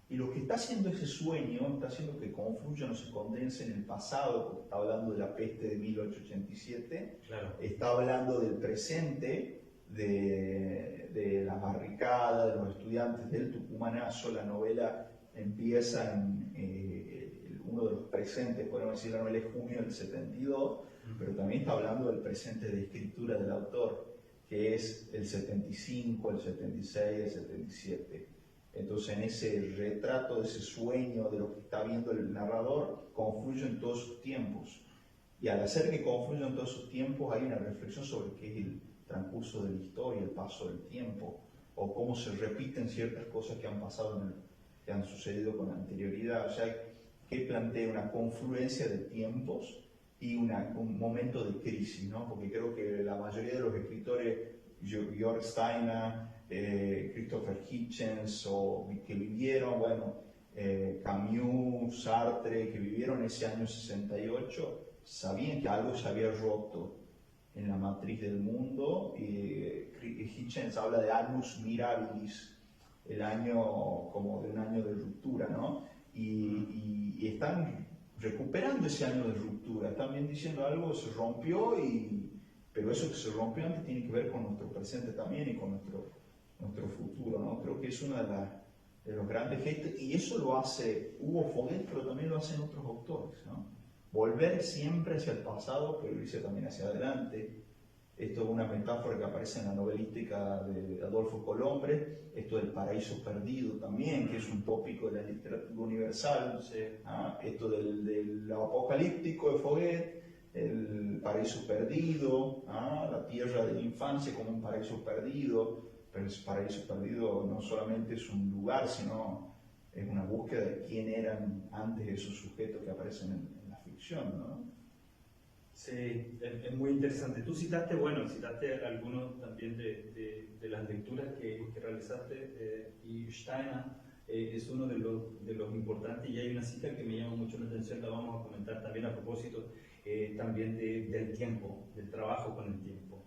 Y lo que está haciendo ese sueño, está haciendo que confluya, no se condense en el pasado, porque está hablando de la peste de 1887, claro, está hablando del presente, de la barricada, de los estudiantes del Tucumanazo. La novela empieza en uno de los presentes, podemos decir, la novela es junio del 72, pero también está hablando del presente de escritura del autor, que es el 75, el 76, el 77. Entonces, en ese retrato de ese sueño, de lo que está viendo el narrador, confluyen todos sus tiempos. Y al hacer que confluyan todos sus tiempos, hay una reflexión sobre qué es el transcurso de la historia, el paso del tiempo, o cómo se repiten ciertas cosas que han pasado, que han sucedido con anterioridad. O sea, que plantea una confluencia de tiempos y un momento de crisis, ¿no? Porque creo que la mayoría de los escritores, Georg Steiner, Christopher Hitchens, que vivieron, Camus, Sartre, que vivieron ese año 68, sabían que algo se había roto en la matriz del mundo. Hitchens habla de annus mirabilis, el año como de un año de ruptura, ¿no? Y están recuperando ese año de ruptura, están bien diciendo algo se rompió, pero eso que se rompió antes tiene que ver con nuestro presente también y con nuestro futuro, ¿no? Creo que es uno de los grandes gestos, y eso lo hace Hugo Foguet, pero también lo hacen otros autores, ¿no? Volver siempre hacia el pasado, pero irse también hacia adelante. Esto es una metáfora que aparece en la novelística de Adolfo Colombre, esto del paraíso perdido también, que es un tópico de la literatura universal, esto del apocalíptico de Foguet, el paraíso perdido, la tierra de la infancia como un paraíso perdido, pero ese paraíso perdido no solamente es un lugar, sino es una búsqueda de quién eran antes esos sujetos que aparecen en la ficción, ¿no? Sí, es muy interesante. Tú citaste algunos también de las lecturas que realizaste, y Steiner es uno de los importantes, y hay una cita que me llama mucho la atención, la vamos a comentar también a propósito también del tiempo, del trabajo con el tiempo.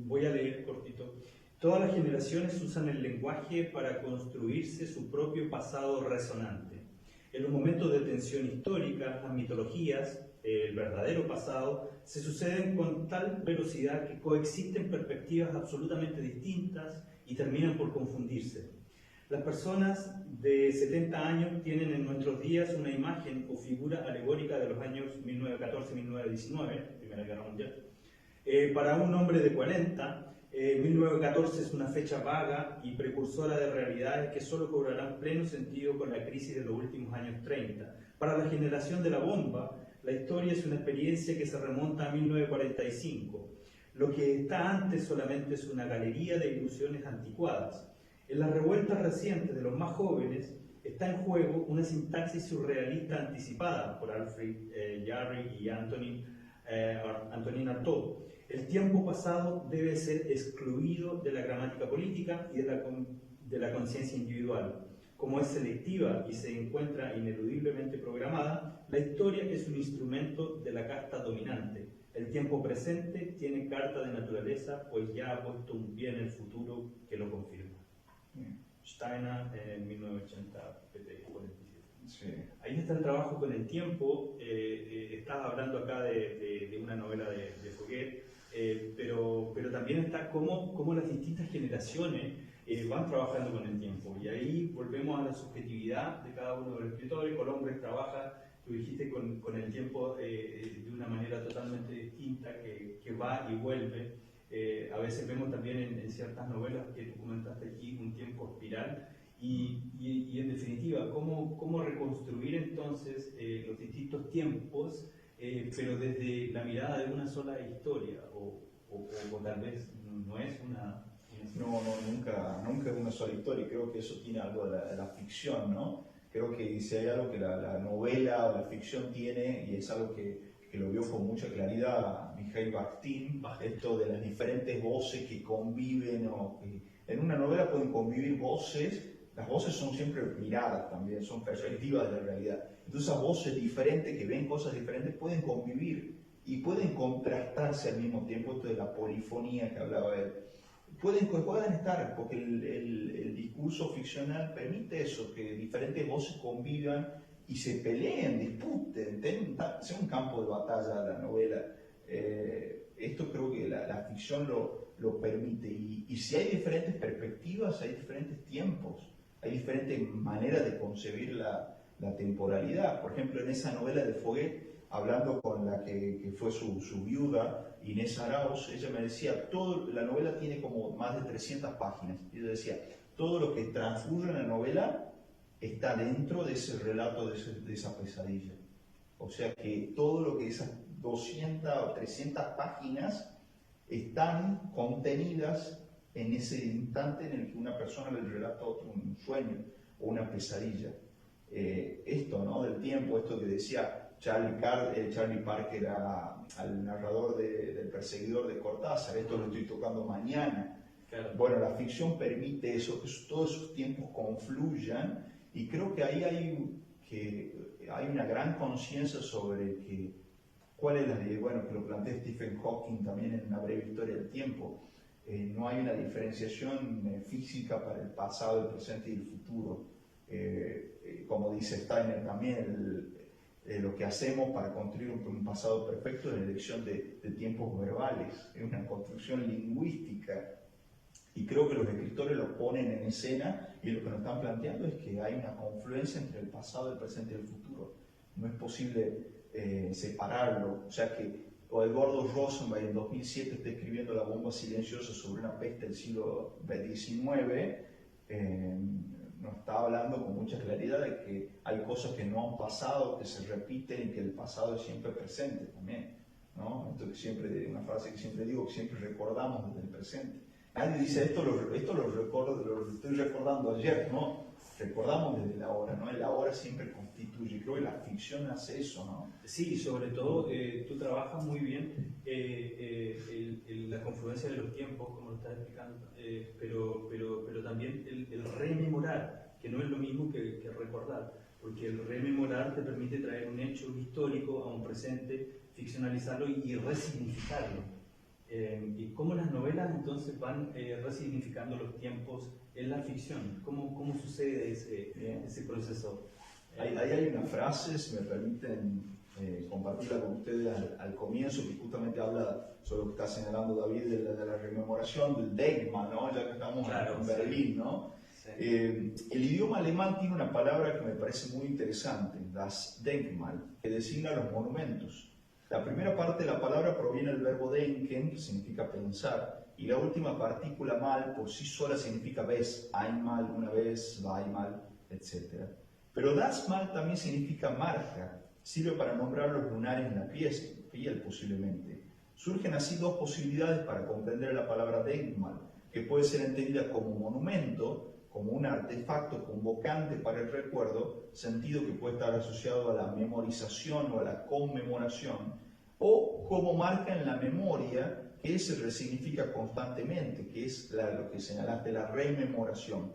Voy a leer cortito. Todas las generaciones usan el lenguaje para construirse su propio pasado resonante. En los momentos de tensión histórica, las mitologías, el verdadero pasado, se suceden con tal velocidad que coexisten perspectivas absolutamente distintas y terminan por confundirse. Las personas de 70 años tienen en nuestros días una imagen o figura alegórica de los años 1914-1919, Primera Guerra Mundial. Para un hombre de 40, 1914 es una fecha vaga y precursora de realidades que solo cobrarán pleno sentido con la crisis de los últimos años 30. Para la generación de la bomba, la historia es una experiencia que se remonta a 1945. Lo que está antes solamente es una galería de ilusiones anticuadas. En las revueltas recientes de los más jóvenes está en juego una sintaxis surrealista anticipada por Alfred Jarry y Antonin Artaud. El tiempo pasado debe ser excluido de la gramática política y de la conciencia individual. Como es selectiva y se encuentra ineludiblemente programada, la historia es un instrumento de la carta dominante. El tiempo presente tiene carta de naturaleza, pues ya ha puesto un pie en el futuro que lo confirma. Steiner, en 1980, pp. 47. Sí. Ahí está el trabajo con el tiempo. Estaba hablando acá de una novela de Fouquet, pero también está cómo las distintas generaciones van trabajando con el tiempo. Y ahí volvemos a la subjetividad de cada uno de los escritores. Colombres trabaja, tú dijiste, con el tiempo de una manera totalmente distinta, que va y vuelve. A veces vemos también en ciertas novelas que tú comentaste aquí un tiempo espiral y en definitiva, cómo reconstruir entonces los distintos tiempos, pero desde la mirada de una sola historia, o tal vez no es una... No, nunca es una sola historia. Creo que eso tiene algo de la ficción, ¿no? Creo que si hay algo que la novela o la ficción tiene, y es algo que lo vio con mucha claridad Mikhail Bakhtin, esto de las diferentes voces que conviven, en una novela pueden convivir voces, las voces son siempre miradas también, son perspectivas de la realidad. Entonces esas voces diferentes que ven cosas diferentes pueden convivir y pueden contrastarse al mismo tiempo, esto de la polifonía que hablaba él. Pueden estar, porque el discurso ficcional permite eso, que diferentes voces convivan y se peleen, disputen, sea un campo de batalla la novela. Esto creo que la ficción lo permite. Y si hay diferentes perspectivas, hay diferentes tiempos, hay diferentes maneras de concebir la temporalidad. Por ejemplo, en esa novela de Fouquet, hablando con la que fue su viuda, Inés Arauz, ella me decía, la novela tiene como más de 300 páginas. Y ella decía, todo lo que transcurre en la novela está dentro de ese relato, de esa pesadilla. O sea que todo lo que esas 200 o 300 páginas están contenidas en ese instante en el que una persona le relata a otro un sueño o una pesadilla. Esto, ¿no? Del tiempo, esto que decía Charlie Parker al narrador del Perseguidor de Cortázar, esto lo estoy tocando mañana. Claro. Bueno, la ficción permite eso, que todos esos tiempos confluyan, y creo que ahí hay una gran conciencia sobre cuál es la ley, bueno, que lo plantea Stephen Hawking también en Una breve historia del tiempo. No hay una diferenciación física para el pasado, el presente y el futuro. Como dice Steiner también, lo que hacemos para construir un pasado perfecto es la elección de tiempos verbales, es una construcción lingüística. Y creo que los escritores lo ponen en escena, y lo que nos están planteando es que hay una confluencia entre el pasado, el presente y el futuro. No es posible separarlo. O sea que Eduardo Rosenberg en 2007 está escribiendo La bomba silenciosa sobre una peste del siglo XIX, nos está hablando con mucha claridad de que hay cosas que no han pasado, que se repiten y que el pasado es siempre presente también, ¿no? Una frase que siempre digo, que siempre recordamos desde el presente. Nadie dice esto lo estoy recordando ayer, ¿no? Recordamos desde el ahora, ¿no? El ahora siempre constituye. Creo que la ficción hace eso, ¿no? Sí, sobre todo tú trabajas muy bien la confluencia de los tiempos, como lo estás explicando, pero también el rememorar, que no es lo mismo que recordar, porque el rememorar te permite traer un hecho histórico a un presente, ficcionalizarlo y resignificarlo. Y cómo las novelas entonces van resignificando los tiempos en la ficción. ¿Cómo sucede ese proceso? Ahí hay una frase, si me permiten compartirla con ustedes al comienzo, que justamente habla sobre lo que está señalando David de la rememoración del Denkmal, ¿no? Ya que estamos en Berlín, ¿no? Sí. El idioma alemán tiene una palabra que me parece muy interesante, das Denkmal, que designa los monumentos. La primera parte de la palabra proviene del verbo denken, que significa pensar, y la última partícula mal por sí sola significa vez, einmal, una vez, zweimal, etc. Pero das mal también significa marca, sirve para nombrar los lunares en la piel posiblemente. Surgen así dos posibilidades para comprender la palabra Denkmal, que puede ser entendida como monumento, como un artefacto convocante para el recuerdo, sentido que puede estar asociado a la memorización o a la conmemoración, o como marca en la memoria, que se resignifica constantemente, que es lo que señalaste, la rememoración.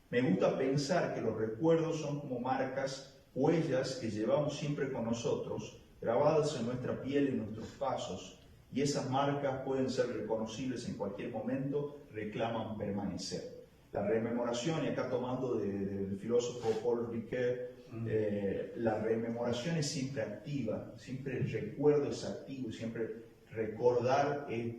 Me gusta pensar que los recuerdos son como marcas, huellas que llevamos siempre con nosotros, grabadas en nuestra piel, en nuestros pasos, y esas marcas pueden ser reconocibles en cualquier momento, reclaman permanecer. La rememoración, y acá tomando del filósofo Paul Ricoeur, la rememoración es siempre activa, siempre el recuerdo es activo, siempre recordar es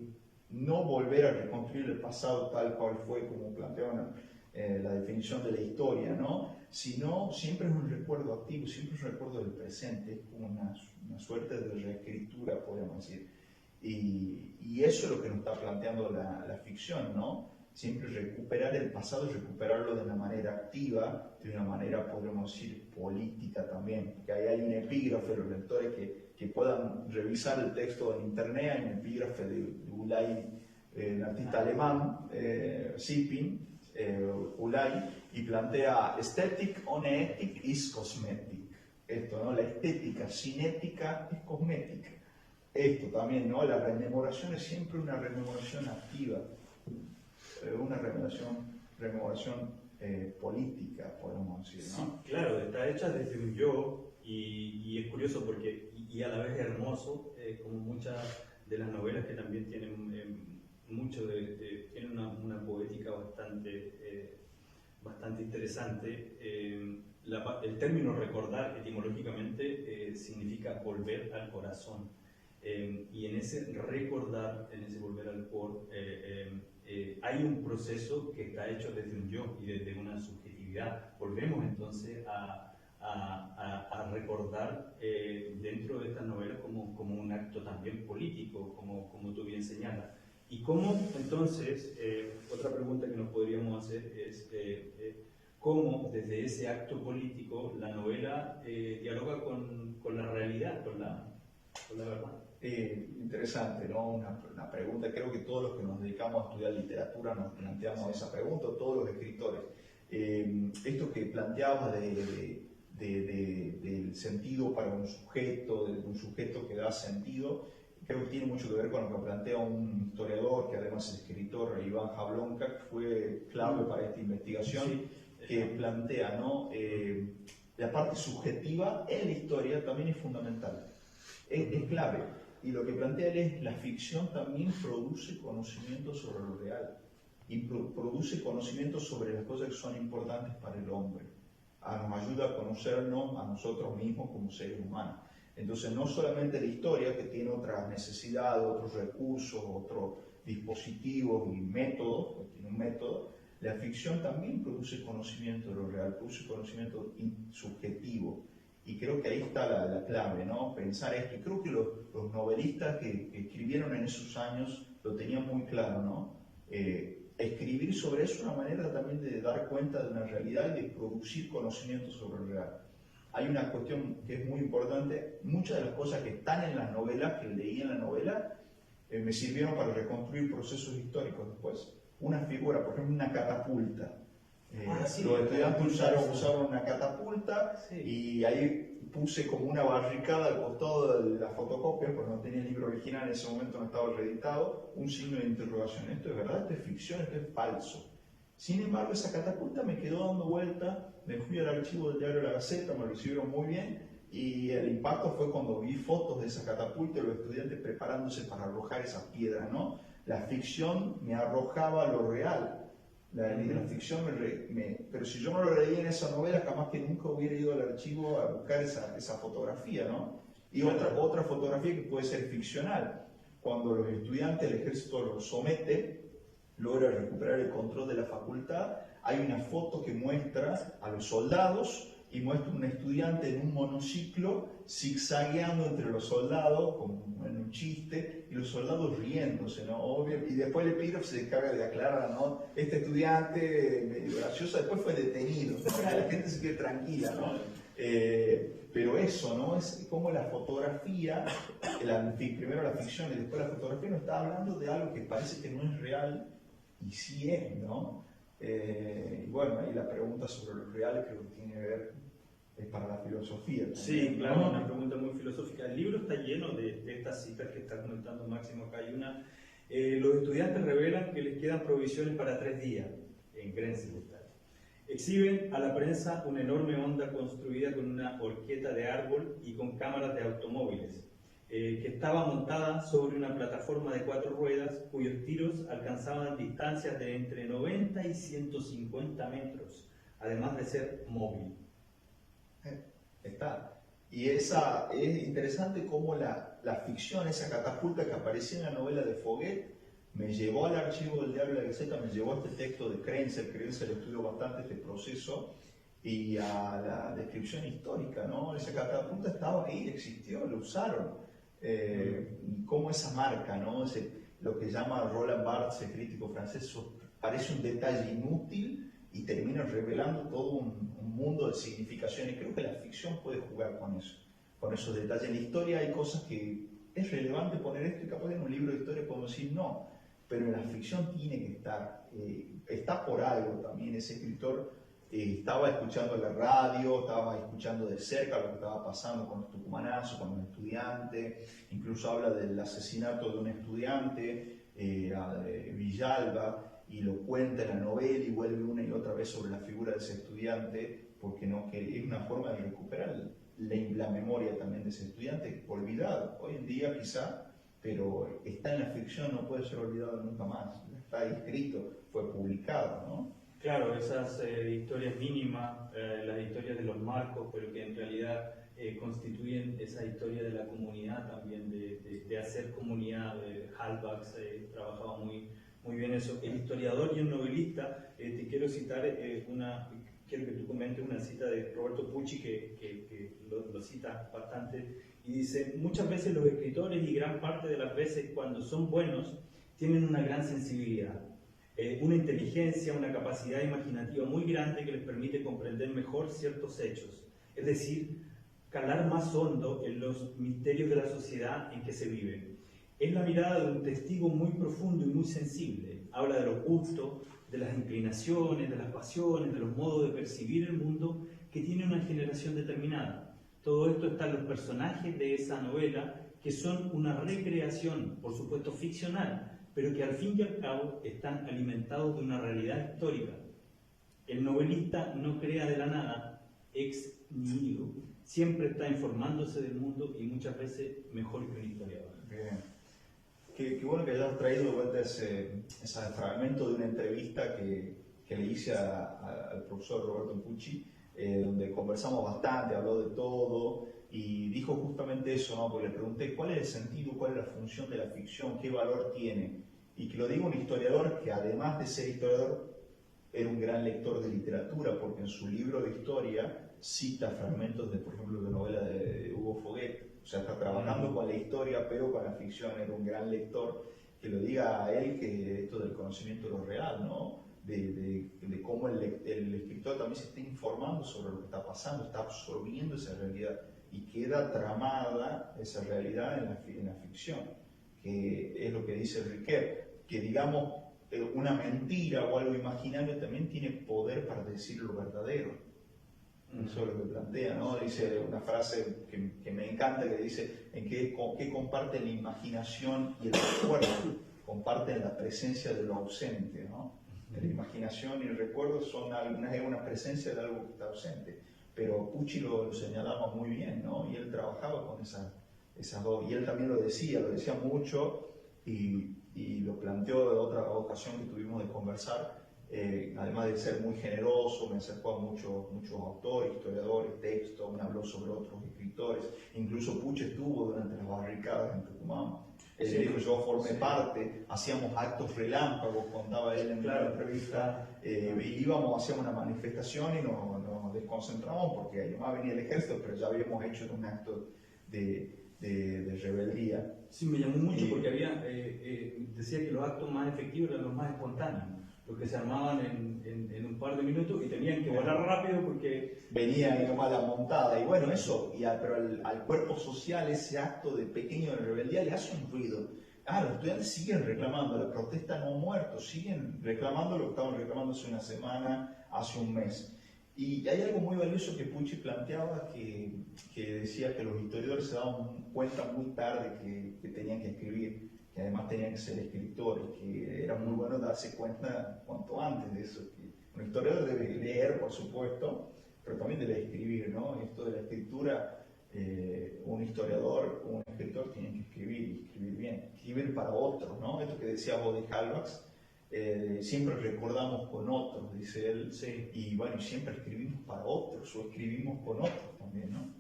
no volver a reconstruir el pasado tal cual fue, como planteaba la definición de la historia, ¿no? Sino siempre es un recuerdo activo, siempre es un recuerdo del presente, es como una suerte de reescritura, podríamos decir. Y eso es lo que nos está planteando la ficción, ¿no? Siempre recuperar el pasado y recuperarlo de una manera activa, de una manera, podríamos decir, política también. Porque ahí hay un epígrafe, los lectores que puedan revisar el texto en internet, hay un epígrafe de Ulay, el artista alemán, Sipping, Ulay, y plantea Aesthetic on ethic is cosmetic. Esto, ¿no? La estética sin ética es cosmética. Esto también, ¿no? La rememoración es siempre una rememoración activa, una rememoración política, podemos decir, ¿no? Sí, claro, está hecha desde un yo y es curioso porque, y a la vez hermoso, como muchas de las novelas que también tienen tienen una poética bastante interesante. El término recordar etimológicamente significa volver al corazón. Y en ese recordar, en ese volver al core, hay un proceso que está hecho desde un yo y desde una subjetividad. Volvemos entonces a recordar dentro de estas novelas como un acto también político, como tú bien señalas. Y cómo entonces, otra pregunta que nos podríamos hacer es cómo desde ese acto político la novela dialoga con la realidad, con la verdad. Interesante, ¿no? Una pregunta, creo que todos los que nos dedicamos a estudiar literatura nos planteamos esa pregunta, todos los escritores. Esto que planteabas del sentido para un sujeto, de un sujeto que da sentido, creo que tiene mucho que ver con lo que plantea un historiador, que además es escritor, Iván Jablonka, que fue clave para esta investigación, que plantea, ¿no? La parte subjetiva en la historia también es fundamental, es clave. Y lo que plantea él es la ficción también produce conocimiento sobre lo real y produce conocimiento sobre las cosas que son importantes para el hombre. Nos ayuda a conocernos a nosotros mismos como seres humanos. Entonces no solamente la historia, que tiene otras necesidades, otros recursos, otros dispositivos y métodos, tiene un método, la ficción también produce conocimiento de lo real, produce conocimiento subjetivo. Y creo que ahí está la clave, ¿no? Pensar esto. Y creo que los novelistas que escribieron en esos años lo tenían muy claro, ¿no? Escribir sobre eso es una manera también de dar cuenta de una realidad y de producir conocimiento sobre el real. Hay una cuestión que es muy importante. Muchas de las cosas que están en las novelas, que leí en la novela, me sirvieron para reconstruir procesos históricos después. Una figura, por ejemplo, una catapulta. Sí, los estudiantes usaron una catapulta, sí. Y ahí puse como una barricada al costado de la fotocopia, porque no tenía el libro original, en ese momento no estaba reeditado, un signo de interrogación. ¿Esto es verdad? ¿Esto es ficción? ¿Esto es falso? Sin embargo, esa catapulta me quedó dando vuelta, me fui al archivo del diario La Gaceta, me lo recibieron muy bien, y el impacto fue cuando vi fotos de esa catapulta y los estudiantes preparándose para arrojar esa piedra, ¿no? La ficción me arrojaba lo real. La ficción pero si yo no lo leí en esa novela, jamás que nunca hubiera ido al archivo a buscar esa fotografía, ¿no? Y otra fotografía que puede ser ficcional, cuando los estudiantes, el ejército los somete, logra recuperar el control de la facultad, hay una foto que muestra a los soldados y muestra un estudiante en un monociclo zigzagueando entre los soldados, como en un chiste, y los soldados riéndose, ¿no? Obvio, y después el epígrafe se encarga de aclarar, ¿no? Este estudiante medio gracioso después fue detenido, para que la gente se quede tranquila, ¿no? Pero eso, ¿no? Es como la fotografía, primero la ficción y después la fotografía nos está hablando de algo que parece que no es real y sí es, ¿no? Y bueno, ahí la pregunta sobre lo real creo que tiene que ver, es para la filosofía también, Sí, claro, ¿no? una pregunta muy filosófica. El libro está lleno de estas citas que está comentando Máximo. Acá hay una. Los estudiantes revelan que les quedan provisiones para 3 días en Grenzel. Exhiben a la prensa una enorme onda construida con una horqueta de árbol y con cámaras de automóviles, que estaba montada sobre una plataforma de 4 ruedas cuyos tiros alcanzaban distancias de entre 90 y 150 metros, además de ser móvil. Está. Y esa, es interesante cómo la ficción, esa catapulta que aparecía en la novela de Foguet, me llevó al archivo del diario La Gaceta, me llevó a este texto de Krenzel estudió bastante este proceso, y a la descripción histórica, ¿no? Esa catapulta estaba ahí, existió, lo usaron. Cómo esa marca, ¿no? Lo que llama Roland Barthes, el crítico francés, parece un detalle inútil y termina revelando todo un mundo de significación, y creo que la ficción puede jugar con eso, con esos detalles. En la historia hay cosas que es relevante poner esto, y capaz en un libro de historia podemos decir no, pero en la ficción tiene que estar, está por algo también. Ese escritor estaba escuchando la radio, estaba escuchando de cerca lo que estaba pasando con los tucumanazos, con los estudiantes, incluso habla del asesinato de un estudiante, Villalba, y lo cuenta en la novela y vuelve una y otra vez sobre la figura de ese estudiante, porque no, que es una forma de recuperar la memoria también de ese estudiante olvidado. Hoy en día quizá, pero está en la ficción, no puede ser olvidado nunca más. Está escrito, fue publicado, ¿no? Claro, esas historias mínimas, las historias de los marcos, pero que en realidad constituyen esa historia de la comunidad también, de hacer comunidad. Hallbach trabajaba muy bien eso. El historiador y el novelista, te quiero citar quiero que tú comentes una cita de Roberto Pucci que lo cita bastante, y dice: muchas veces los escritores, y gran parte de las veces cuando son buenos, tienen una gran sensibilidad, una inteligencia, una capacidad imaginativa muy grande que les permite comprender mejor ciertos hechos, es decir, calar más hondo en los misterios de la sociedad en que se vive. Es la mirada de un testigo muy profundo y muy sensible. Habla de los gustos, de las inclinaciones, de las pasiones, de los modos de percibir el mundo que tiene una generación determinada. Todo esto está en los personajes de esa novela, que son una recreación, por supuesto ficcional, pero que al fin y al cabo están alimentados de una realidad histórica. El novelista no crea de la nada, ex nihilo, siempre está informándose del mundo, y muchas veces mejor que un historiador. Bien. Qué bueno que hayas traído de vuelta ese fragmento de una entrevista que le hice al profesor Roberto Pucci, donde conversamos bastante, habló de todo, y dijo justamente eso, ¿no? Porque le pregunté cuál es el sentido, cuál es la función de la ficción, qué valor tiene. Y que lo diga un historiador que, además de ser historiador, era un gran lector de literatura, porque en su libro de historia cita fragmentos de, por ejemplo, de novela de Hugo Foguet. O sea, está trabajando con la historia, pero con la ficción. Era un gran lector. Que lo diga a él, que esto del conocimiento de lo real, ¿no? De cómo el escritor también se está informando sobre lo que está pasando, está absorbiendo esa realidad, y queda tramada esa realidad en la ficción, que es lo que dice Riquet, que digamos una mentira o algo imaginario también tiene poder para decir lo verdadero. Eso es lo que plantea, ¿no? Dice una frase que me encanta, que dice: ¿en qué comparten la imaginación y el recuerdo? Comparten la presencia de lo ausente, ¿no? La imaginación y el recuerdo son una presencia de algo que está ausente. Pero Pucci lo señalaba muy bien, ¿no? Y él trabajaba con esas dos. Y él también lo decía mucho, y lo planteó en otra ocasión que tuvimos de conversar. Además de ser muy generoso, me acercó a muchos autores, historiadores, textos, me habló sobre otros escritores. Incluso Pucci estuvo durante las barricadas en Tucumán. Él dijo: yo formé parte, hacíamos actos relámpagos, contaba él en una entrevista. Íbamos, hacíamos una manifestación y nos desconcentramos porque además venía el ejército, pero ya habíamos hecho un acto de rebeldía. Sí, me llamó mucho porque decía que los actos más efectivos eran los más espontáneos. los que se armaban en un par de minutos y tenían que volar rápido porque... Venía nomás la montada, y bueno, eso, pero al cuerpo social ese acto de pequeño de rebeldía le hace un ruido. Los estudiantes siguen reclamando, la protesta no ha muerto, siguen reclamando lo que estaban reclamando hace una semana, hace un mes. Y hay algo muy valioso que Pucci planteaba, que decía que los historiadores se daban cuenta muy tarde que tenían que escribir, que además tenían que ser escritores, que era muy bueno darse cuenta cuanto antes de eso, que un historiador debe leer, por supuesto, pero también debe escribir, ¿no? Esto de la escritura, un historiador o un escritor tienen que escribir y escribir bien, escribir para otros, ¿no? Esto que decía Bode Halbachs, siempre recordamos con otros, dice él, Sí. y bueno, siempre escribimos para otros o escribimos con otros también, ¿no?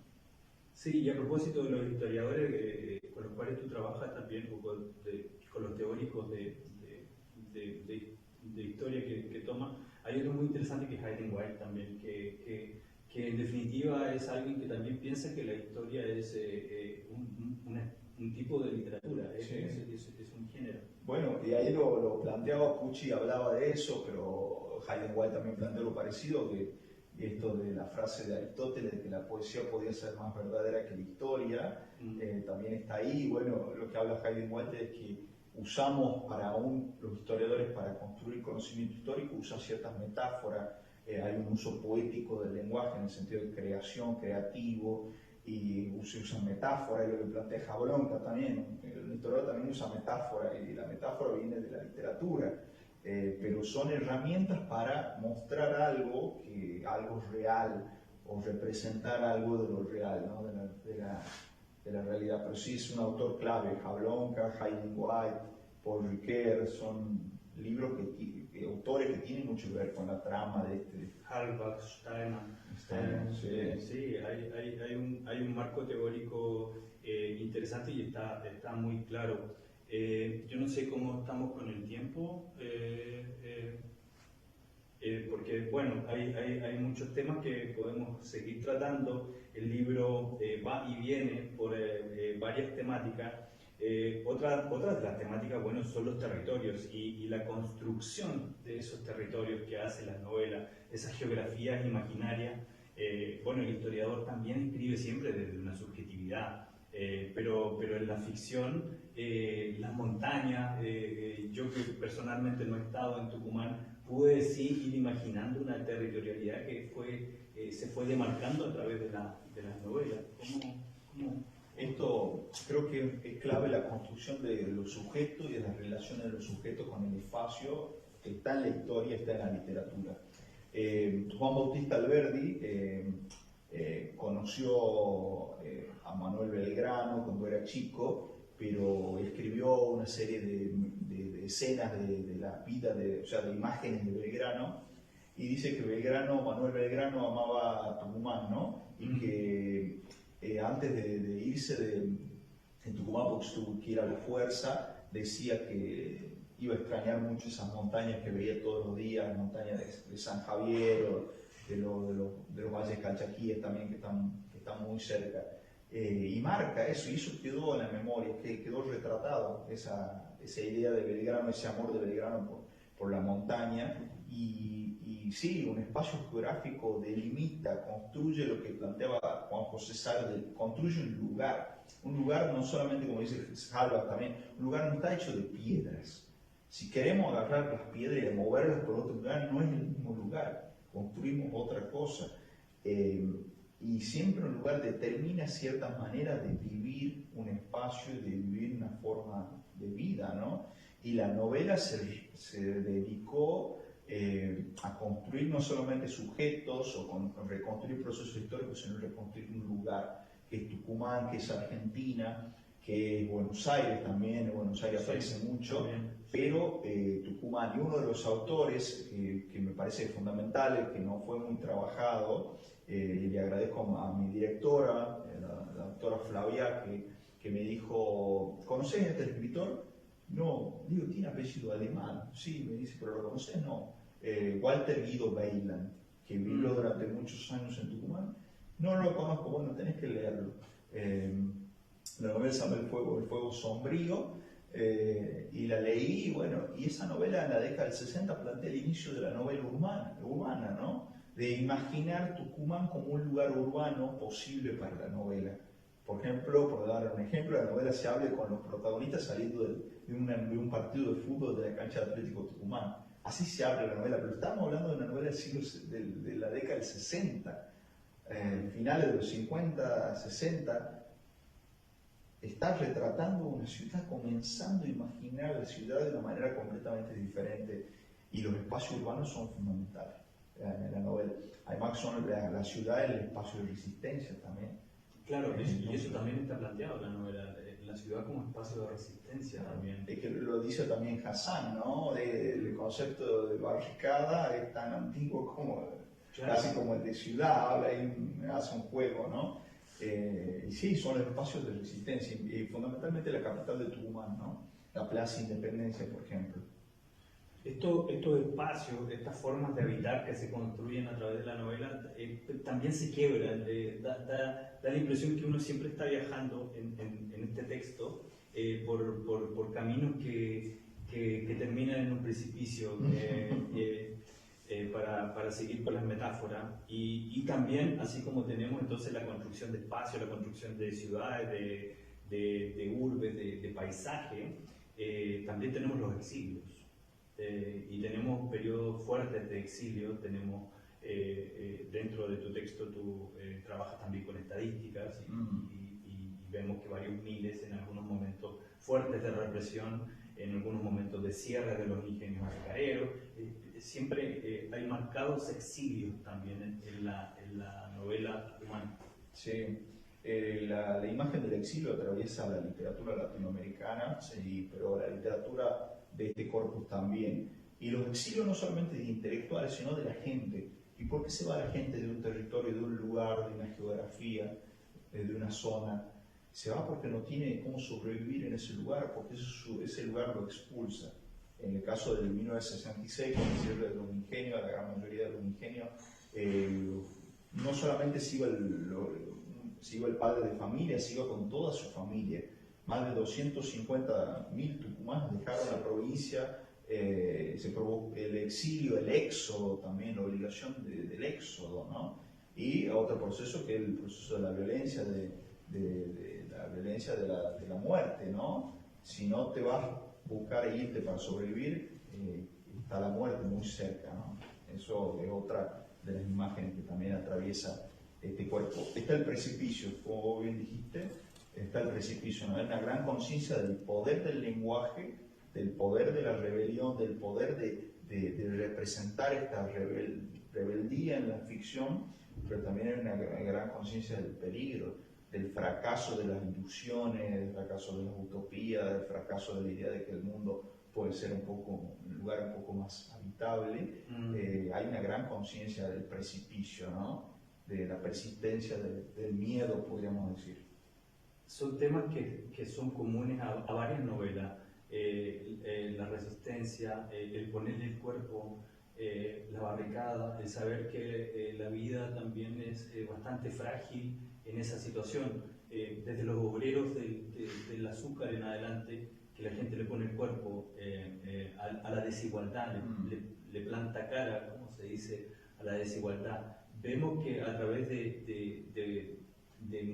Sí, y a propósito de los historiadores con los cuales tú trabajas también, o con los teóricos de historia que toma, hay otro muy interesante que es Hayden White también, que en definitiva es alguien que también piensa que la historia es un tipo de literatura, Sí. es un género. Bueno, y ahí lo planteaba Pucci, hablaba de eso, pero Hayden White también planteó lo parecido, que esto de la frase de Aristóteles, de que la poesía podía ser más verdadera que la historia, también está ahí. Bueno, lo que habla Hayden White es que usamos los historiadores para construir conocimiento histórico, usan ciertas metáforas, hay un uso poético del lenguaje en el sentido de creación, creativo, y se usan metáforas, y lo que plantea Jablonka también, el historiador también usa metáfora, y la metáfora viene de la literatura, pero son herramientas para mostrar algo real, o representar algo de lo real, ¿no? de la realidad. Pero sí es un autor clave, Jablonka, Hayden White, Paul Ricoeur, son libros autores que tienen mucho que ver con la trama de este. Halbach, Steinman. Sí. Hay un marco teórico interesante y está muy claro. Yo no sé cómo estamos con el tiempo, porque bueno, hay muchos temas que podemos seguir tratando. El libro va y viene por varias temáticas. Otra de las temáticas, bueno, son los territorios y la construcción de esos territorios que hace la novela, esas geografías imaginarias. Bueno, el historiador también escribe siempre desde una subjetividad, pero en la ficción, las montañas, yo que personalmente no he estado en Tucumán, pude sí ir imaginando una territorialidad que se fue demarcando a través de las novelas. ¿Cómo? Esto creo que es clave, la construcción de los sujetos y de las relaciones de los sujetos con el espacio, que está en la historia, está en la literatura. Juan Bautista Alberdi conoció a Manuel Belgrano cuando era chico, pero escribió una serie de escenas de la vida, o sea, de imágenes de Belgrano, y dice que Manuel Belgrano amaba a Tucumán, ¿no? Y que antes de irse en Tucumán, porque tuvo que ir a la fuerza, decía que iba a extrañar mucho esas montañas que veía todos los días, las montañas de San Javier, o de los valles calchaquíes también, que están muy cerca. Y marca eso, y eso quedó en la memoria, quedó retratado, esa idea de Belgrano, ese amor de Belgrano por la montaña. Y sí, un espacio geográfico delimita, construye lo que planteaba Juan José Sartre, construye un lugar no solamente, como dice Halbach también, un lugar no está hecho de piedras. Si queremos agarrar las piedras y moverlas por otro lugar, no es el mismo lugar, construimos otra cosa. Y siempre un lugar determina ciertas maneras de vivir un espacio, de vivir una forma de vida, ¿no? Y la novela se dedicó a construir no solamente sujetos o con reconstruir procesos históricos, sino reconstruir un lugar, que es Tucumán, que es Argentina, que es Buenos Aires también. En Buenos Aires aparece mucho, pero Tucumán. Y uno de los autores que me parece fundamental, que no fue muy trabajado, y le agradezco a mi directora, la doctora Flavia, que me dijo: ¿conocés a este escritor? No, digo, tiene apellido alemán. Sí, me dice, pero ¿lo conoces? No. Walter Guido Weiland, que vivió durante muchos años en Tucumán. No lo conozco, bueno, tenés que leerlo. La novela se llama El fuego sombrío, Y la leí, y bueno, y esa novela en la década del 60 plantea el inicio de la novela urbana, ¿no? De imaginar Tucumán como un lugar urbano posible para la novela. Por ejemplo, por dar un ejemplo, la novela se abre con los protagonistas saliendo de un partido de fútbol de la cancha de Atlético Tucumán. Así se abre la novela, pero estamos hablando de una novela de la década del 60, finales de los 50, 60. Está retratando una ciudad, comenzando a imaginar la ciudad de una manera completamente diferente, y los espacios urbanos son fundamentales en la novela. Además, la ciudad es el espacio de resistencia también. Claro, y eso también está planteado en la novela, la ciudad como espacio de resistencia también. Es que lo dice también Hassan, ¿no? El concepto de barricada es tan antiguo como, claro, casi como el de ciudad, habla y hace un juego, ¿no? Y sí, son los espacios de resistencia, y fundamentalmente la capital de Tucumán, ¿no? La Plaza Independencia, por ejemplo. Estos espacios, estas formas de habitar que se construyen a través de la novela, también se quiebran. Da la impresión que uno siempre está viajando en este texto por caminos que terminan en un precipicio, para seguir con las metáforas. Y también, así como tenemos entonces la construcción de espacios, la construcción de ciudades, de urbes, de paisaje, también tenemos los exilios. Y tenemos periodos fuertes de exilio. Tenemos, dentro de tu texto tú trabajas también con estadísticas y vemos que varios miles en algunos momentos fuertes de represión, en algunos momentos de cierre de los ingenios azucareros. Siempre hay marcados exilios también en la novela humana. Sí, la imagen del exilio atraviesa la literatura latinoamericana, sí, pero la literatura de este corpus también. Y los exilios no solamente de intelectuales, sino de la gente. ¿Y por qué se va la gente de un territorio, de un lugar, de una geografía, de una zona? Se va porque no tiene cómo sobrevivir en ese lugar, porque ese lugar lo expulsa. En el caso del 1966, con el cierre de los ingenios, la gran mayoría de los ingenios, no solamente se iba el padre de familia, se iba con toda su familia. Más de 250.000 tucumanos dejaron la provincia. Se provocó el exilio, el éxodo también, la obligación del éxodo, ¿no? Y otro proceso que es el proceso de la violencia, de la muerte, ¿no? Si no te vas a buscar irte para sobrevivir, está la muerte muy cerca, ¿no? Eso es otra de las imágenes que también atraviesa este cuerpo. Está el precipicio, como bien dijiste, está el precipicio, ¿no? Hay una gran conciencia del poder del lenguaje, del poder de la rebelión, del poder de representar esta rebeldía en la ficción, pero también hay una gran conciencia del peligro, del fracaso de las ilusiones, del fracaso de las utopías, del fracaso de la idea de que el mundo puede ser un lugar un poco más habitable. Hay una gran conciencia del precipicio, ¿no? De la persistencia del miedo, podríamos decir. Son temas que son comunes a varias novelas. La resistencia, el ponerle el cuerpo, la barricada, el saber que la vida también es bastante frágil en esa situación. Desde los obreros del azúcar en adelante, que la gente le pone el cuerpo a la desigualdad, le planta cara, como se dice, a la desigualdad. Vemos que a través de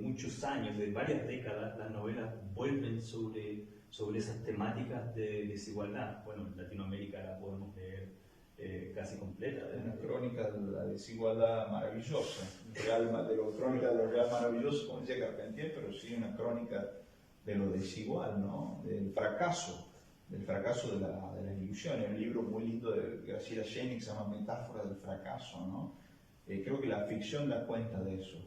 muchos años, de varias décadas, las novelas vuelven sobre esas temáticas de desigualdad. Bueno, en Latinoamérica la podemos leer casi completa. Una crónica de la desigualdad maravillosa, crónica de lo real maravilloso, como decía Carpentier, pero sí una crónica de lo desigual, ¿no? Del fracaso de las ilusiones. Un libro muy lindo de Graciela Jenny que se llama Metáfora del fracaso, ¿no? Creo que la ficción da cuenta de eso,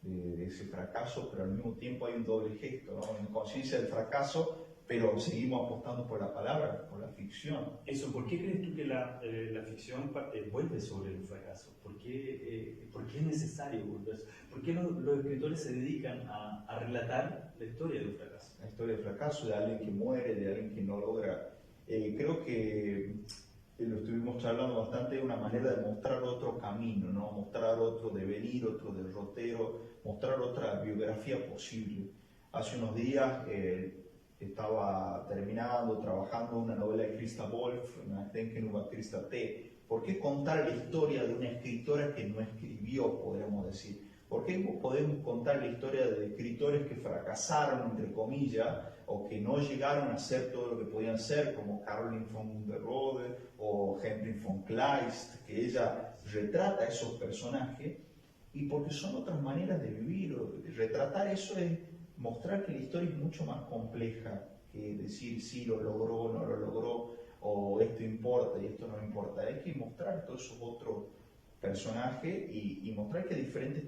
de ese fracaso, pero al mismo tiempo hay un doble gesto, ¿no? Una conciencia del fracaso, pero seguimos apostando por la palabra, por la ficción. Eso, ¿por qué crees tú que la ficción vuelve sobre el fracaso? ¿Por qué es necesario volver? ¿Por qué los escritores se dedican a relatar la historia del fracaso? La historia del fracaso, de alguien que muere, de alguien que no logra. Creo que lo estuvimos charlando bastante, de una manera de mostrar otro camino, ¿no? Mostrar otro devenir, otro derrotero, mostrar otra biografía posible. Hace unos días estaba terminando, trabajando una novela de Christa Wolf, Denken über Christa T. ¿Por qué contar la historia de una escritora que no escribió, podríamos decir? ¿Por qué podemos contar la historia de escritores que fracasaron, entre comillas, o que no llegaron a ser todo lo que podían ser, como Caroline von der Rode o Henry von Kleist, que ella retrata a esos personajes? Y porque son otras maneras de vivir. Retratar eso es mostrar que la historia es mucho más compleja que decir si lo logró, no lo logró, o esto importa y esto no importa. Hay que mostrar todos esos otros personajes y mostrar que hay diferentes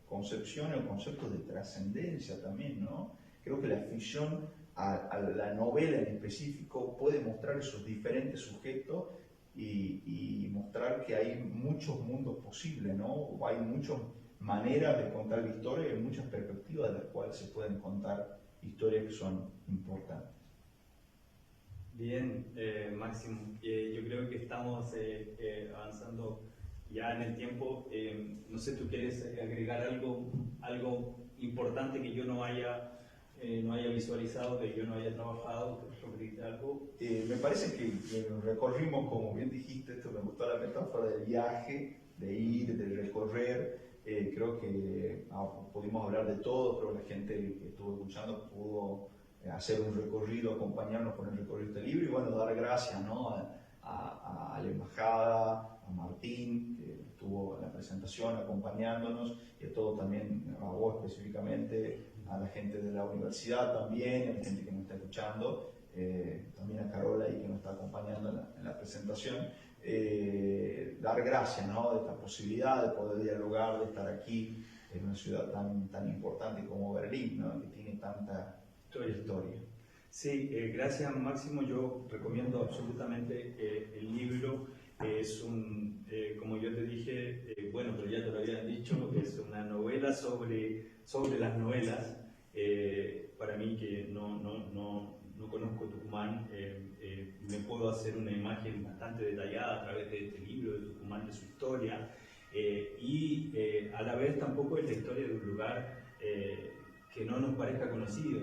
concepciones o conceptos de trascendencia también, ¿no? Creo que la ficción a la novela en específico puede mostrar esos diferentes sujetos y mostrar que hay muchos mundos posibles, ¿no? Hay muchas maneras de contar la historia y hay muchas perspectivas de las cuales se pueden contar historias que son importantes. Bien, Máximo, yo creo que estamos avanzando ya en el tiempo. No sé, ¿tú quieres agregar algo importante que yo no haya visualizado, que yo no haya trabajado? ¿Algo? Me parece que recorrimos, como bien dijiste, esto me gustó la metáfora del viaje, de ir, de recorrer. Creo que pudimos hablar de todo, pero la gente que estuvo escuchando pudo hacer un recorrido, acompañarnos con el recorrido de este libro y bueno, dar gracias, ¿no? a la embajada, a Martín, que estuvo en la presentación acompañándonos, y a todo también, a vos específicamente, a la gente de la universidad también, a la gente que nos está escuchando, también a Carola ahí que nos está acompañando en la presentación. Dar gracias, ¿no? De esta posibilidad de poder dialogar, de estar aquí en una ciudad tan importante como Berlín, ¿no? Que tiene tanta historia. Sí, gracias Máximo. Yo recomiendo absolutamente el libro. Es como yo te dije, bueno, pero ya te lo habían dicho, es una novela sobre las novelas. Para mí que no conozco Tucumán, me puedo hacer una imagen bastante detallada a través de este libro de Tucumán, de su historia, y a la vez tampoco es la historia de un lugar que no nos parezca conocido.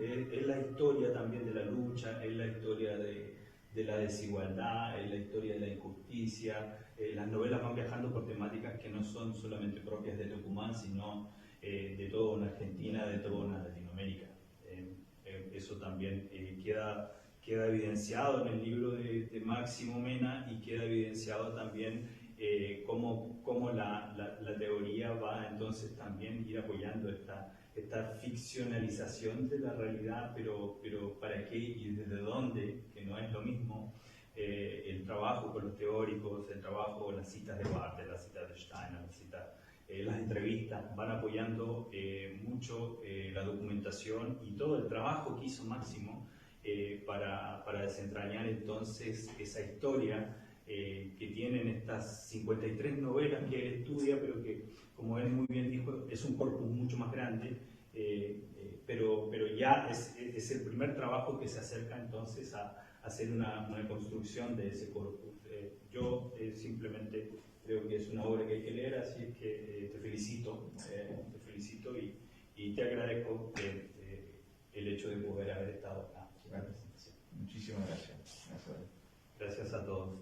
Es la historia también de la lucha, es la historia de la desigualdad, es la historia de la injusticia. Las novelas van viajando por temáticas que no son solamente propias de Tucumán, sino de toda una Argentina, de toda una Latinoamérica. Eso también queda evidenciado en el libro de Máximo Mena, y queda evidenciado también cómo la teoría va entonces también ir apoyando esta ficcionalización de la realidad, pero ¿para qué y desde dónde? Que no es lo mismo. El trabajo con los teóricos, el trabajo con las citas de Barthes, las citas de Steiner, las entrevistas van apoyando mucho la documentación y todo el trabajo que hizo Máximo para desentrañar entonces esa historia que tienen estas 53 novelas que él estudia, pero que, como él muy bien dijo, es un corpus mucho más grande, pero ya es el primer trabajo que se acerca entonces a hacer una construcción de ese corpus. Yo simplemente creo que es una obra que hay que leer, así es que te felicito y te agradezco el hecho de poder haber estado acá. Muchísimas gracias. Gracias a todos.